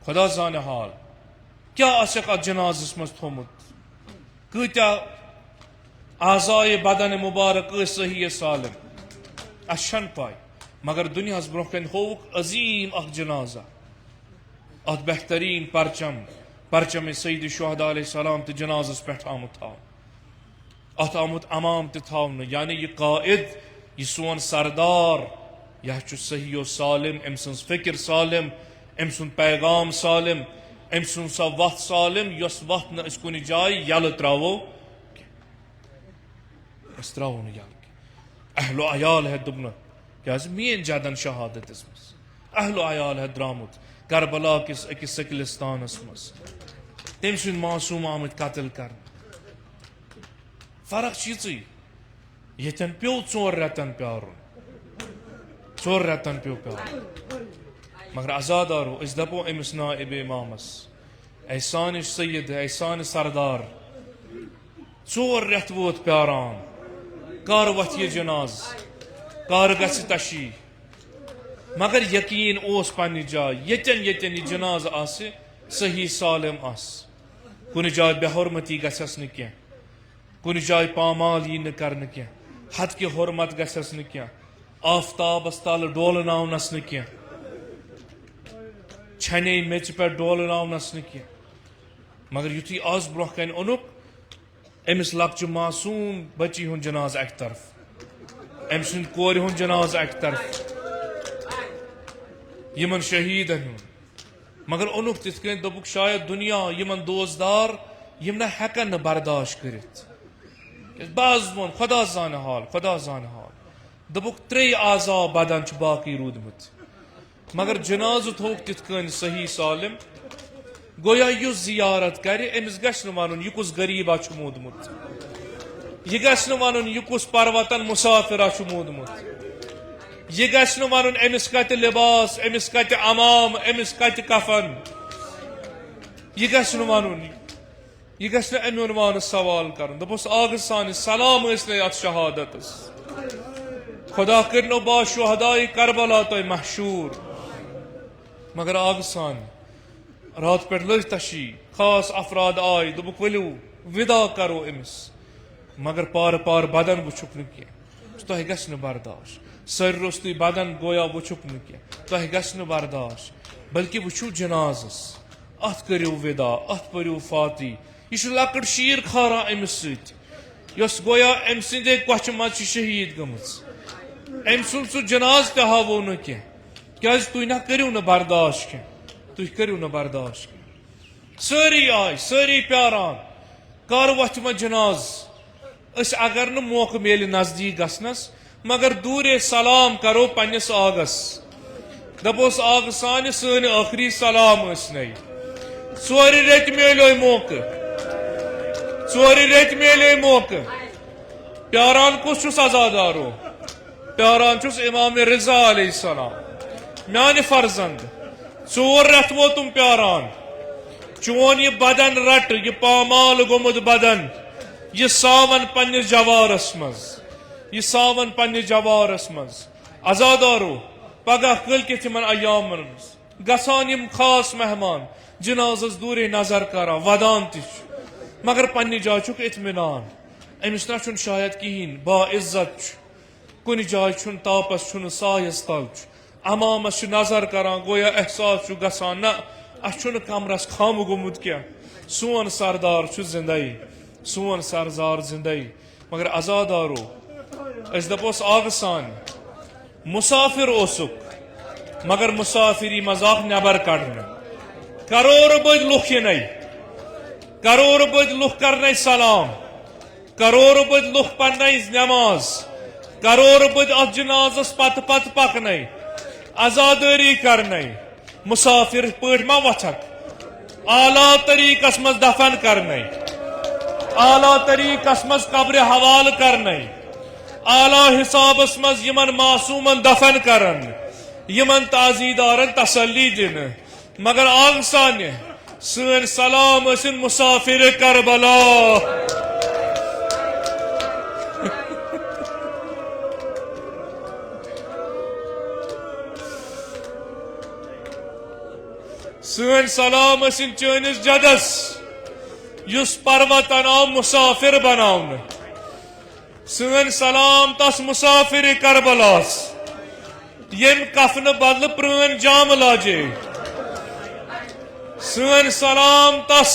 خدا زان حال کیا آسک ات جنازس مز تھومت کتیا اعضائے بدن مبارک صحیح سالم اچھن پائی مگر دنیا برہ کن ہوک عظیم اخ جنازہ ات بہترین پرچم سید شہداء علیہ السلام تو جنازس پہ آمت تھو ات آمت امام تہ تھاونہ یعنی یہ قائد یہ سون سردار یہ صحیح و سالم ام سن فکر سالم ام سن پیغام سالم ام سن سا وت سالم یس وت نہ اس کن جائے یل تراو اس تراو نہ یل اہل و عیال ہے دبن کیاز مین جدن شہادت اس مز اہل و عیال ہے درامت کربلا کس اکس سکلستانس مز تم سن معصوم آمت قتل کر فرق چیزی یتن پیو 4 رتن پیارن 4 رتن پیو پیارن مگر ازادارو اس دپو امس نائب امامس اے سان سید اے سان سردار 4 رت ووت پیاران کار وت یہ جناز کار گژھِ تشیح مگر یقین اوس پنہ جائے یتن یہ جناز آس صحیح سالم آس کن جائے بے حرمتی گھس نہ کی کن جائے پامال یہ نہ کرنے کی حد کی حرمت گھس نہ کی آفتابس تل ڈولنس نہ کی چھنے میچ پہ ڈولنس نہ کی مگر یتھی آز برہ کن اونک امس لکچہ معصوم بچی ہند جناز اکہ طرف ام سند کور ہند جناز اکہ طرف یمن شہیدن ہند مگر اونک تت کن دپک شاید دنیا یمن دوزدار یم نہ ہیکن نہ برداشت کرت بعض وون خدا زان حال خدا زان حال دپک 3 اعضاء بدن چھ باقی رودمت مگر جناز تھوک تت کن صحیح سالم گویا یس زیارت کر امس گھس نہ ون یہ کس غریبا چھ مودمت یہ گھس نہ ون یہ کس پروتن مسافرا چھ مودمت یہ گھس نہ ون امس کت لباس امس کت امام امس کت کفن یہ گھس نہ ون یہ گھس نہ امن وان سوال کرن دپس آگ سان سلام اس نے ات شہادت خدا کرنو با شہداء کربلا تو محشور مگر آگ سان رات پہ لگ تشیح خاص افراد آئی دپک ولو ودا کرو امس مگر پار بدن وچھک نہ کی تہ گھس نہ برداشت سر روستی بدن گویا وچھک نہ کی تہ گھس نہ برداشت بلکہ وچھو جنازس ات کریو ودا ات پریو فاتح یہ لکٹ شیر کھارا امس ست یس گویا ام سندے کوچھ مز شہید گمز ام سن سہ جناز تہ ہاو نہ کی کیاز تھی نہ کریو نہ برداشت کی تھی کریو نہ برداشت کی ساری آئی ساری پیاران کار وتھ ما جناز اس اگر نہ موقع میل نزدیک گھنس مگر دورے سلام کرو پنس آگس دپوس آگ سان سن آخری سلام اس نئی 4 رت میلو موقع 4 رت میلے موقع پیاران کس چھس ازادارو پیاران چھس امام رضا علیہ السلام میانہ فرزند 4 رت وہ تم پیاران چون یہ بدن رٹ یہ پامال گومت بدن یہ ساون پنس جوارس مز یہ ساون پنس جوارس مز ازادارو پگہ کل کے تمن ایامن گژھان یم خاص مہمان جنازس دورے نظر کران ودان تہ مگر پنہ جائے چھک اطمینان امس نہ چھن شاید کہین با عزت کن جائے چھن تاپس چھن سایس تل امامس نظر کران گویا احساس گژھان نہ اس چھن کمرس خام گومت کیا سون سردار چھ زندائی سون سردار زندائی مگر ازادارو اس دپوس آگ سان مسافر اوسک مگر مسافری مزاق نبر کڑنے کرور بد لکھ ینائی کرور بد لکھ کرنے سلام کرور بد لکھ پڑھنے نماز کرور بد ات جنازس پت پت پکنے ازاداری کرنے مسافر پٹ ما وچھک اعلیٰ طریقس مز دفن کرنے اعلیٰ طریقس مز قبر حوال کرنے اعلیٰ حسابس مز یمن معصومن دفن کرن یمن تعزیدارن تسلی دن مگر آگ سانہ سن سلام اسن مسافر کربلا سن سلام اسن چٲنِس جدس یس پروتن آو مسافر بناون سن سلام تس مسافر کربلاس یم کفن بدل پرٲنۍ جام لاجے سن سلام تس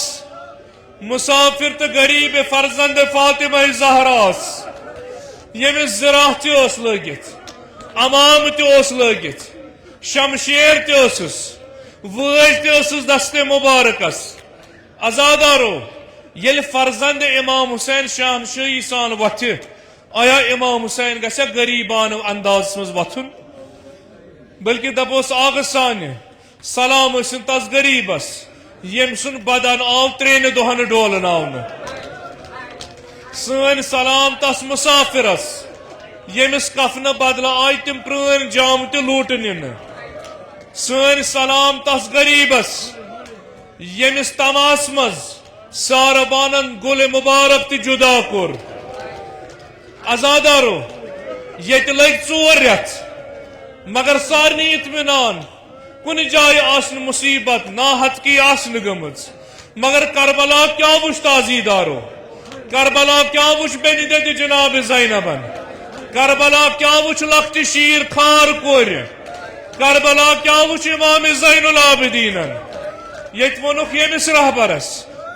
مسافر تو غریب فرزند فاطمہ زہراس یمس زراح تس لگت امام تس لگت شمشیر تس وٲج تس دست مبارکس ازادارو یل فرزند امام حسین شاہنشاہی سان وتھ آیا امام حسین گژھیا غریبان انداز مز وتھن بلکہ دپوس آگ سان سلام ٲسِن تس غریبس یم سن بدن آو 3 دۄہن ڈولناون سن سلام تس مسافرس یمس کفن بدل آئی تم پرٲنۍ جام تہ لوٹ نن سن سلام تس غریبس یمس تماس مز ساربانن گل مبارک تہ جدا کور ازادارو یت لگ 4 رٮ۪تھ مگر سارنی اطمینان کن جائے آسن مصیبت ناحت کی آسن گمز مگر کربلا کیا وش تازیدارو کربلا کیا وش بین دد جناب زینبن کربلا کیا وش لخت شیر خار کور کربلا کیا وش امام زین العابدین یت ونک یمس رہبرس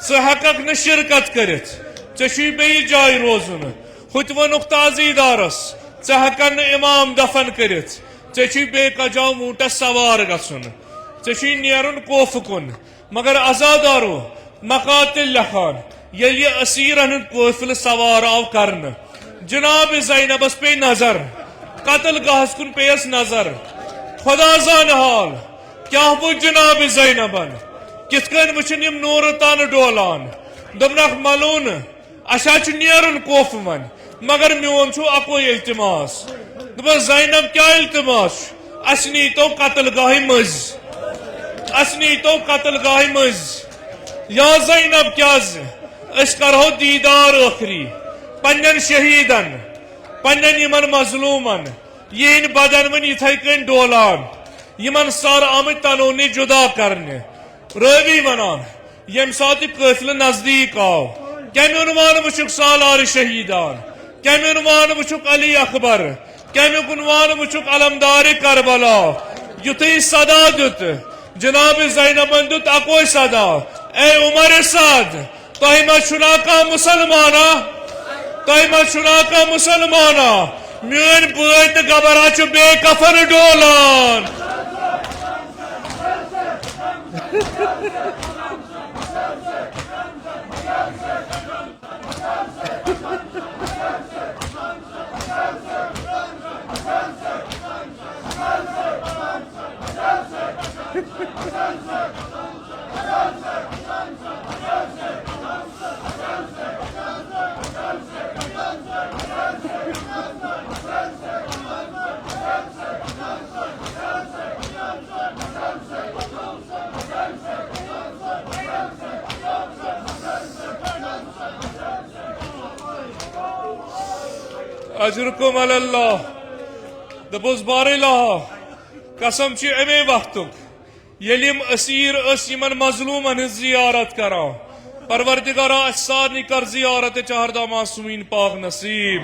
ثک ن شرکت کرت ژے بیٚیہِ جائے روزن ہت ونک تازیدارس ژٕ امام دفن کرت ژے بے کجاو موٹس سوار گھن ژے نیرن کوف کن مگر ازادارو مقاتل لکھان یل یہ اسیرن ہند قافل سوار آو کرن جناب زینبس پے نظر قتل گاہس کن پیس نظر خدا زان حال کیا وہ جناب زینبن کت کن وچن یم نور تان ڈولان دپنک ملون اچھا نیرن کوف من مگر میون چھو اکوئی التماس دپس زینب کیا التماس اس نیتو قتل گاہ مز اس نیتو قتل گاہ مز یا زینب کیا اس کرہو دیدار آخری پنن شہیدن پنن یمن مظلومن یہ بدن من یتھے کن ڈولان یمن سار آمت تنونی جدا کرنے روی ونان یم سات قافل نزدیک آو کمی عنوان وچک سالار شہیدان کمی عنوان وچک علی اکبر کمی عنوان وچک علمدار کربلا یتھی صدا دت جناب زینبن دت اکوئی صدا اے عمر سعد تہ ما چھنا کا مسلمانا تہ ما چھنا کا مسلمانا میون بٲے تہ گبرا چھ بے کفن ڈولان اجرکم علی اللہ دپوس بار الہ قسم چھ امی وقتک یلیم اسیر اس یمن مظلومن زیارت کران پروردگارا سارنی کر زیارت چہردہ معصومین پاک نصیب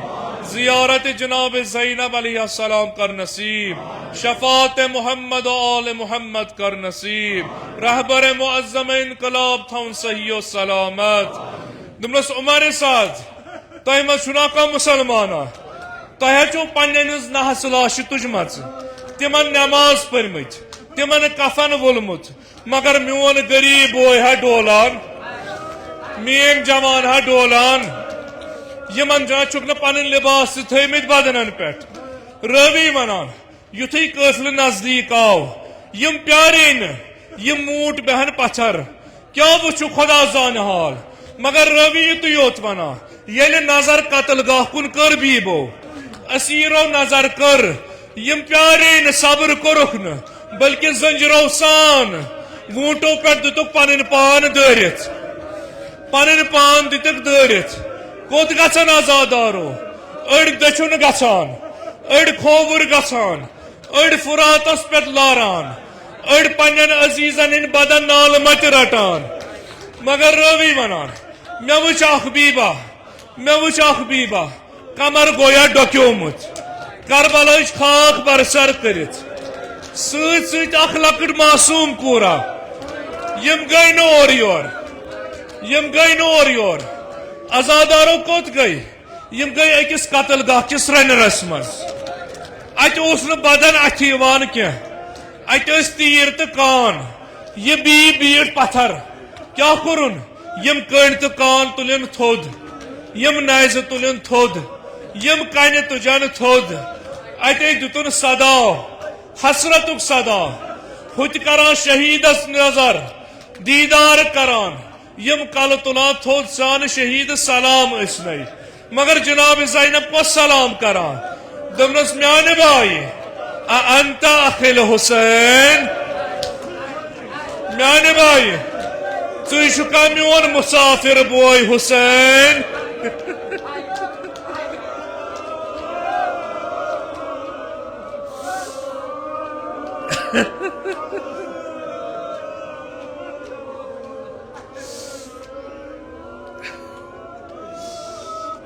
زیارت جناب زینب علیہ السلام کر نصیب شفاعت محمد و آل محمد کر نصیب رہبر معظم انقلاب تھون صحیح و سلامت دمس عمر ساز تہ مز چھنا کا مسلمانہ تہ چھو پننس نحس لاش تجمت تمن نماز پرمت تمن کفن وولمت مگر میون غریب بوے ہے ڈولان مین جوان ہا ڈولان یمن جان چھک نہ پنن لباس تھمت بدنن پہ روی ونان یتھی قافل نزدیک آو یم پیارین یم موٹ بہن پتھر کیا وچھو خدا زان حال مگر روی تو یوت ونا یل نظر قتل گاہ کن کر بیبو اسیرو نظر کر یم پیارین صبر کرکن بلکہ زنجرو سان وونٹو پہ دتک پنن پان دارت پنن پان دتک دارت کوت گژھن آزادارو اڑ دچھن گژھان اڑ کھوور گژھان اڑ فراتس پہ لاران اڑ پنن عزیزن ان بدن نال مت رٹان مگر روی ونان مے وچھ اخ بیبا کمر گویا ڈوکیومت کربلائچ خاک برسر کرت ست ست اخ لکٹ معصوم کورا یم گئی نہ اور یور آزادارو کوت گئی یم گئی اکس قتل گاہ کس رنرس مز ات اوس نہ بدن اتھ یوان کی ات اس تیر تو کان یہ بیٹ پتھر کیا کرن یم کن تو کان تلن تھود یم نیز تلن تھود یم کن تجن تھود ات دتن صدا حسرتک صدا ہت کران شہیدس نظر دیدار کران یم کل تلان تھود سان شہید سلام اسنے مگر جناب زینب کو سلام کران دمنس میان بائی انت اخل حسین میان بائی ژٕ چھُکھا میون مسافر بوے حسین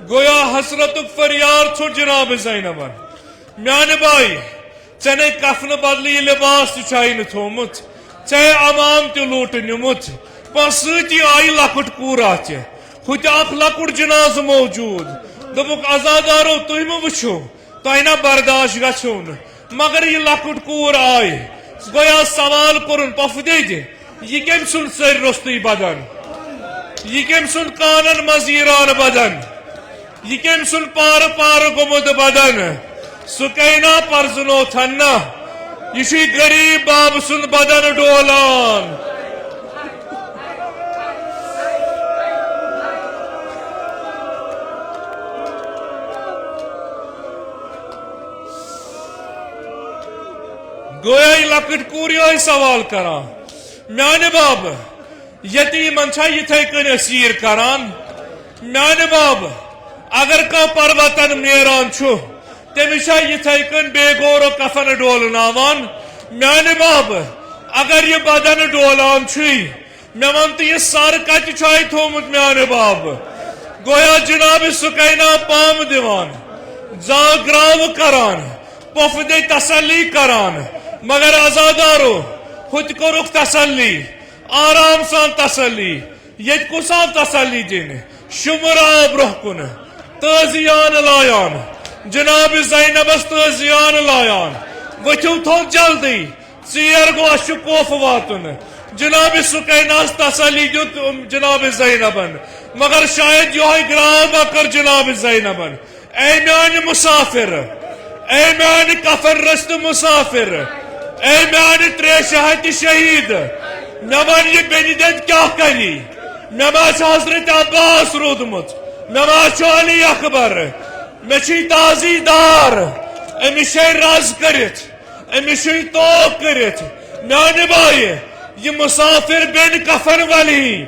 گویا حسرتک فریار چھو جناب زینبن میان بائی ژے کفن بدلی لباس تہ چھائی تھومت ژے عوام تہ لوٹ نمت پا ستی آئی لکٹ کورا تہ ہت اخ لکٹ جناز موجود دپک آزادارو تھی مہ وچھو تہ نا برداشت گھن مگر یہ لکٹ کور آئی گویا سوال کورن پف دے یہ کم سن سر رستی بدن یہ کم سن کانن مزیران بدن یہ کم سن پار پار گومت بدن سکینا پرزنو تھنا یہ غریب باب سن بدن ڈولان گویا یہ لکٹ کوری آئی سوال کران میان باب یتیمن چھا یتھے کن اسیر کران میان باب اگر کا پروتن میران چھو تمس یتھے کن بے گور و کفن ڈولناوان میان باب اگر یہ بدن ڈولان چھی مے ون تو یہ سر کت چھائی تھومت میان باب گویا جناب سکینا پام دیوان زاگراو کران پف دے تسلی کران مگر آزادارو خود کو رخ تسلی آرام سان تسلی یہ کسان تسلی دین شمرا برہ کن تازیان لایان جناب زینبس تازیان لایان وچھو تھو جلدی ژیر گو اش کوف واتن جناب سکیناس تسلی دیت جناب زینبن مگر شاید یہ گرام کر جناب زینبن اے میان مسافر اے میان کفن رست مسافر اے میان تریشہت شہید مے ون یہ بینیدت کیا کری مے حضرت عباس رودمت مے علی اکبر مے تازی دار امس رز کرت امس توق کرت میان بائی یہ مسافر بین کفن ولی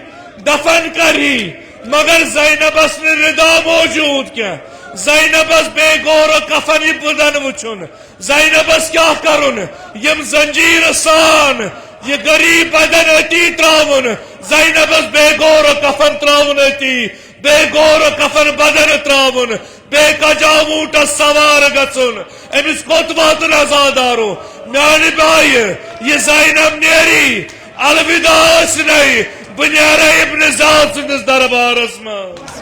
دفن کری مگر زینبس نے ردا موجود کیا زینبس بے گور و کفن بدن وچھن زینبس کیا کرن یم زنجیر سان یہ غریب بدن اتی تراون زینبس بے گور کفن تراون اتی بے گور کفن بدن تراون بے کجاوٹ سوار گژھن امس کوت واتن عزادارو میانہ بائی یہ زینب نیری الوداع نہیں بہ نیرے ابن زیاد سندس دربارس مز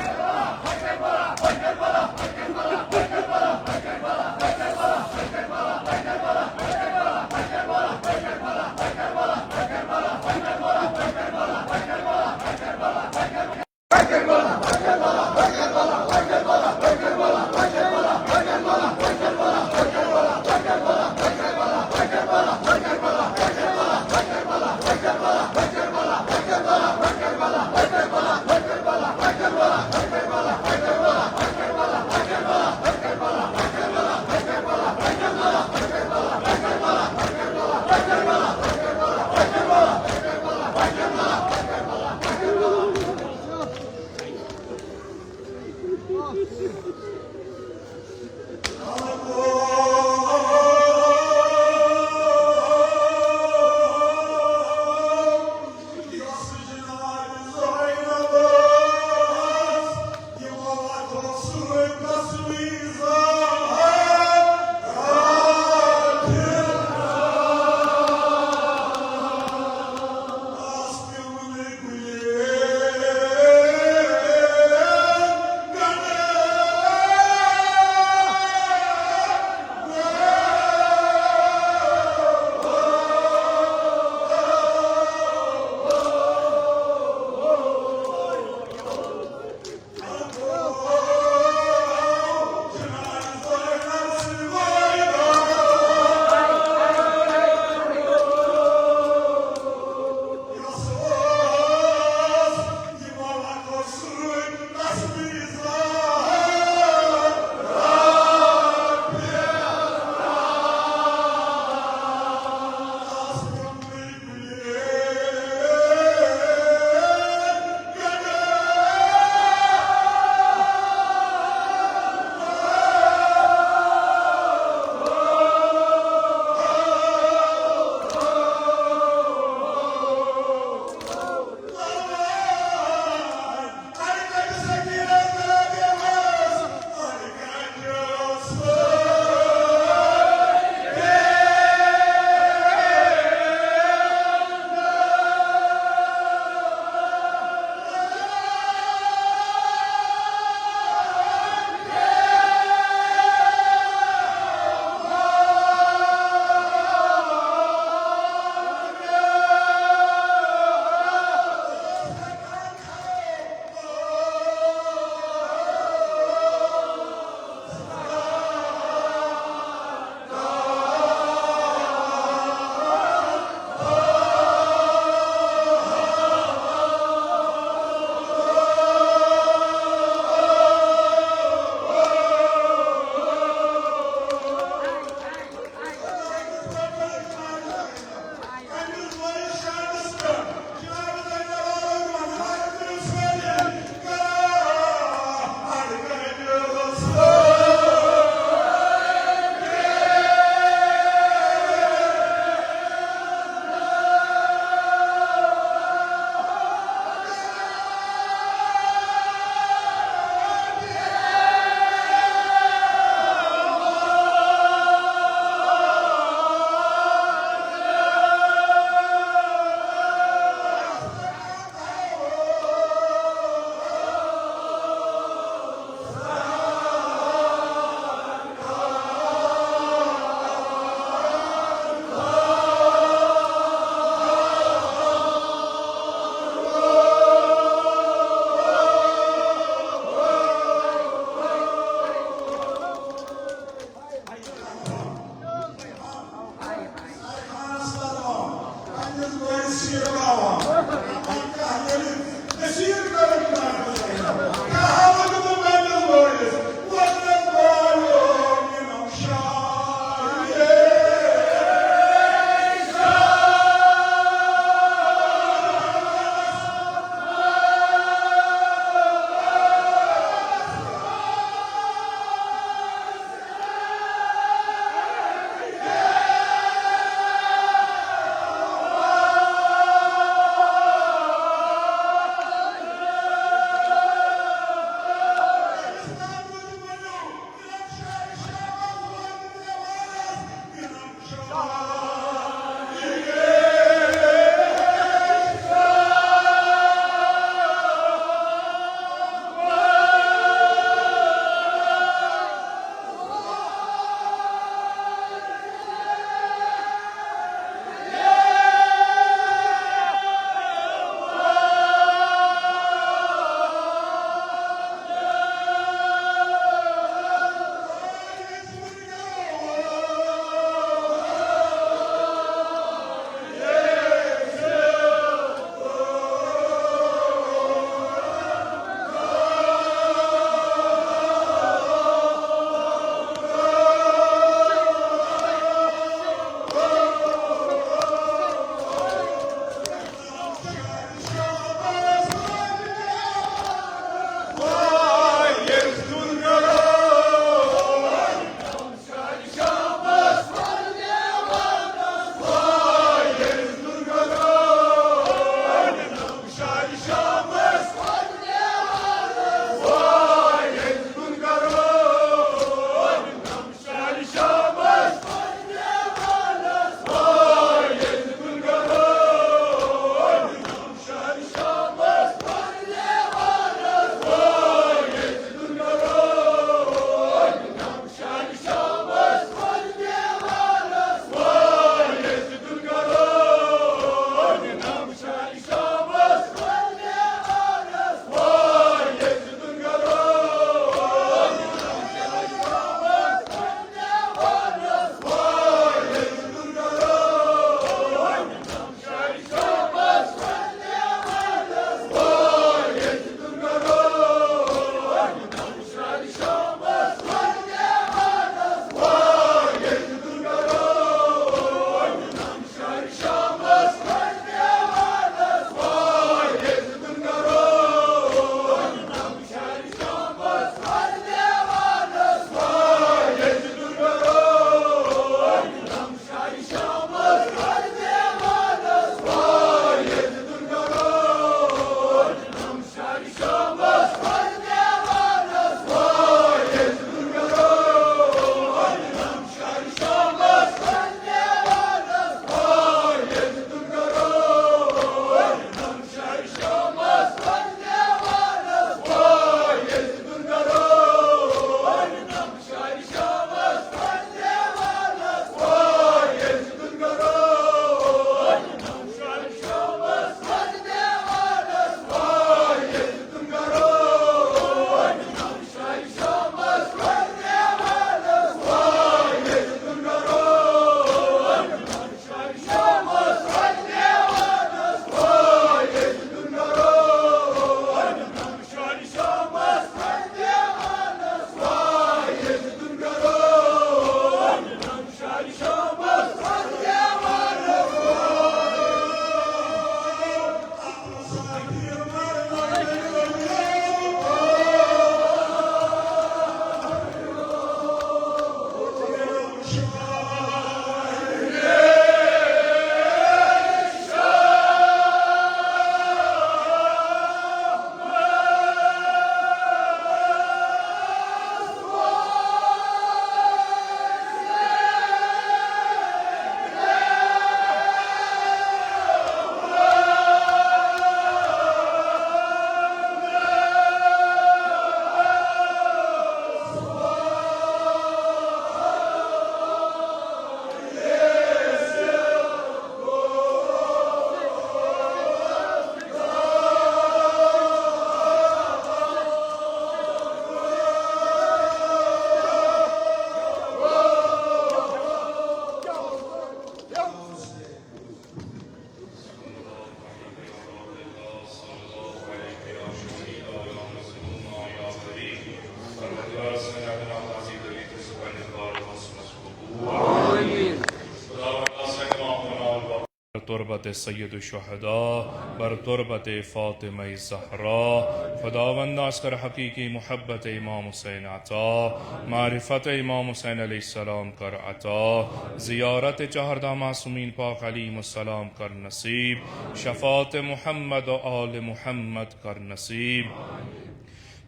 تربت سید الشهدا بر تربت فاطمه زهرا. خداوند از کر حقیقی محبت امام حسین عطا، معرفت امام حسین علیہ السلام کر عطا، زیارت 14 معصومین پاک علیہم السلام کر نصیب، شفاعت محمد و آل محمد کر نصیب.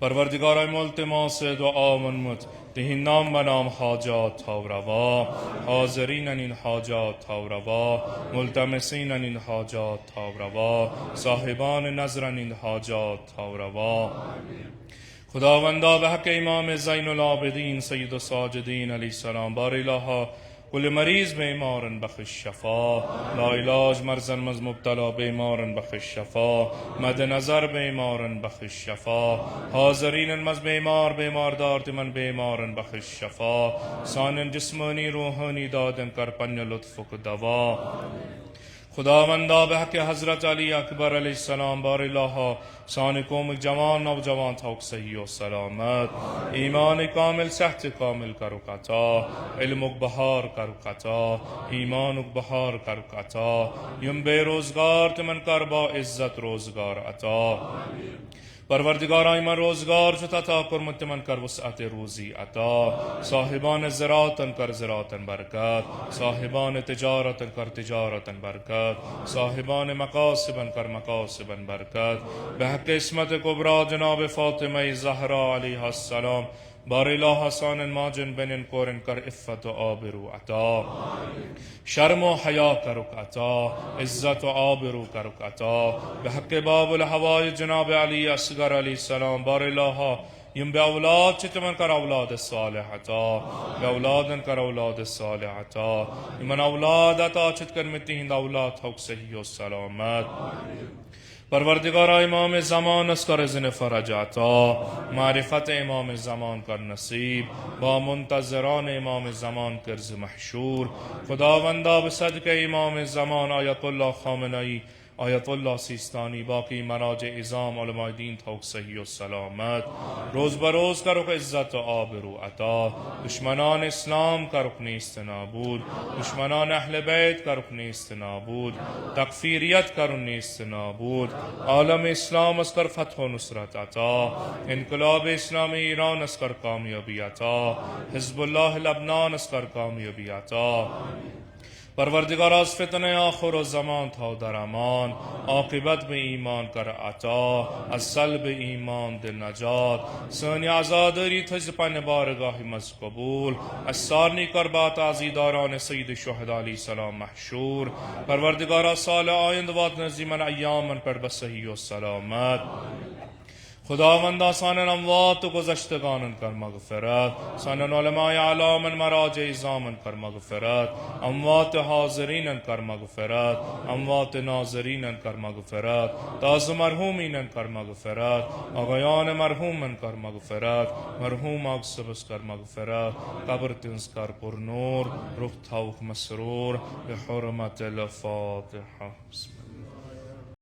پروردگارای ملتماس دعا منمت دهین نام به نام حاجات ها و روا، حاضرین این حاجات ها و روا، ملتمسین این حاجات ها و روا، صاحبان نظر این حاجات ها و روا. خداوندا به حق امام زین العابدین سید الساجدین علیه السلام بار الها کل مریض بیمارن بخش شفا، لا علاج مرزن مز مبتلا بیمارن بخش شفا، مد نظر بیمارن بخش شفا، حاضرین مز بیمار دارت من بیمارن بخش شفا، سان جسمانی روحانی دادن کر پن لطف و دوا. خداوندا به حق حضرت علی اکبر علیہ السلام بار الها سان قوم جوان نوجوان توک صحیح و سلامت، ایمان کامل صحت کامل کرو عطا، علم بهار کرو عطا، ایمان بهار کرو عطا، یم بے روزگار تمن کر با عزت روزگار عطا. پروردگارای من روزگار شد عطا کرمت من کر وسعت روزی عطا، صاحبان زراعتن کر زراعتن برکت، صاحبان تجارتن کر تجارتن برکت، صاحبان مقاصبن کر مقاصبن برکت. به حق اسمت کبرا جناب فاطمه زهرا علیها السلام بار اله حسان ماجن بنن کورن کر افت و آبرو عطا، شرم و حیا کرک عطا، عزت و آبرو کرک عطا. به حق باب الهوای جناب علی اصغر علیه السلام بار اله یم به اولاد چت من کر اولاد صالح عطا، به اولادن کر اولاد صالح عطا، من اولاد عطا چت کر متهند اولاد حق صحیح و سلامت. پروردگار امام زمان اس کر ازن فرج عطا، معرفت امام زمان کر نصیب، با منتظران امام زمان کرز محشور. خداوندا به صدق امام زمان آیت الله خامنه‌ای، آیت الله سیستانی، باقی مراجع ازام علماء دین توک صحیح و سلامت، روز بروز کرک عزت و آبرو عطا. دشمنان اسلام کرک نیست نابود، دشمنان اهل بیت کرک نیست نابود، تکفیریت کرن نیست نابود. عالم اسلام از کر فتح و نصرت عطا، انقلاب اسلام ایران از کر کامیابی عطا، حزب الله لبنان از کر کامیابی عطا. پروردگار از فتنه آخر و زمان تا در امان، عاقبت به ایمان کر عطا، از سلب ایمان دل نجات. سانی عزاداری تجد پن بارگاهی مز قبول، از سارنی کر با تعزیداران سید شهدا علیه السلام محشور. پروردگار سال آیند وات نزیمن ایامن پر بصحیح و سلامت. خداوند سانن اموات و گذشتگانن کر مغفرت، سانن علماء اعلامن مراجع ازامن کر مغفرت، اموات حاضرینن کر مغفرت، اموات ناظرینن کر مغفرت، تاز مرحومینن کر مغفرت، آقایان مرحومن کر مغفرت، مرحوم اقصبس کر مغفرت، قبر تنز کر پر نور، روح توک مسرور، به حرمت الفاتحه.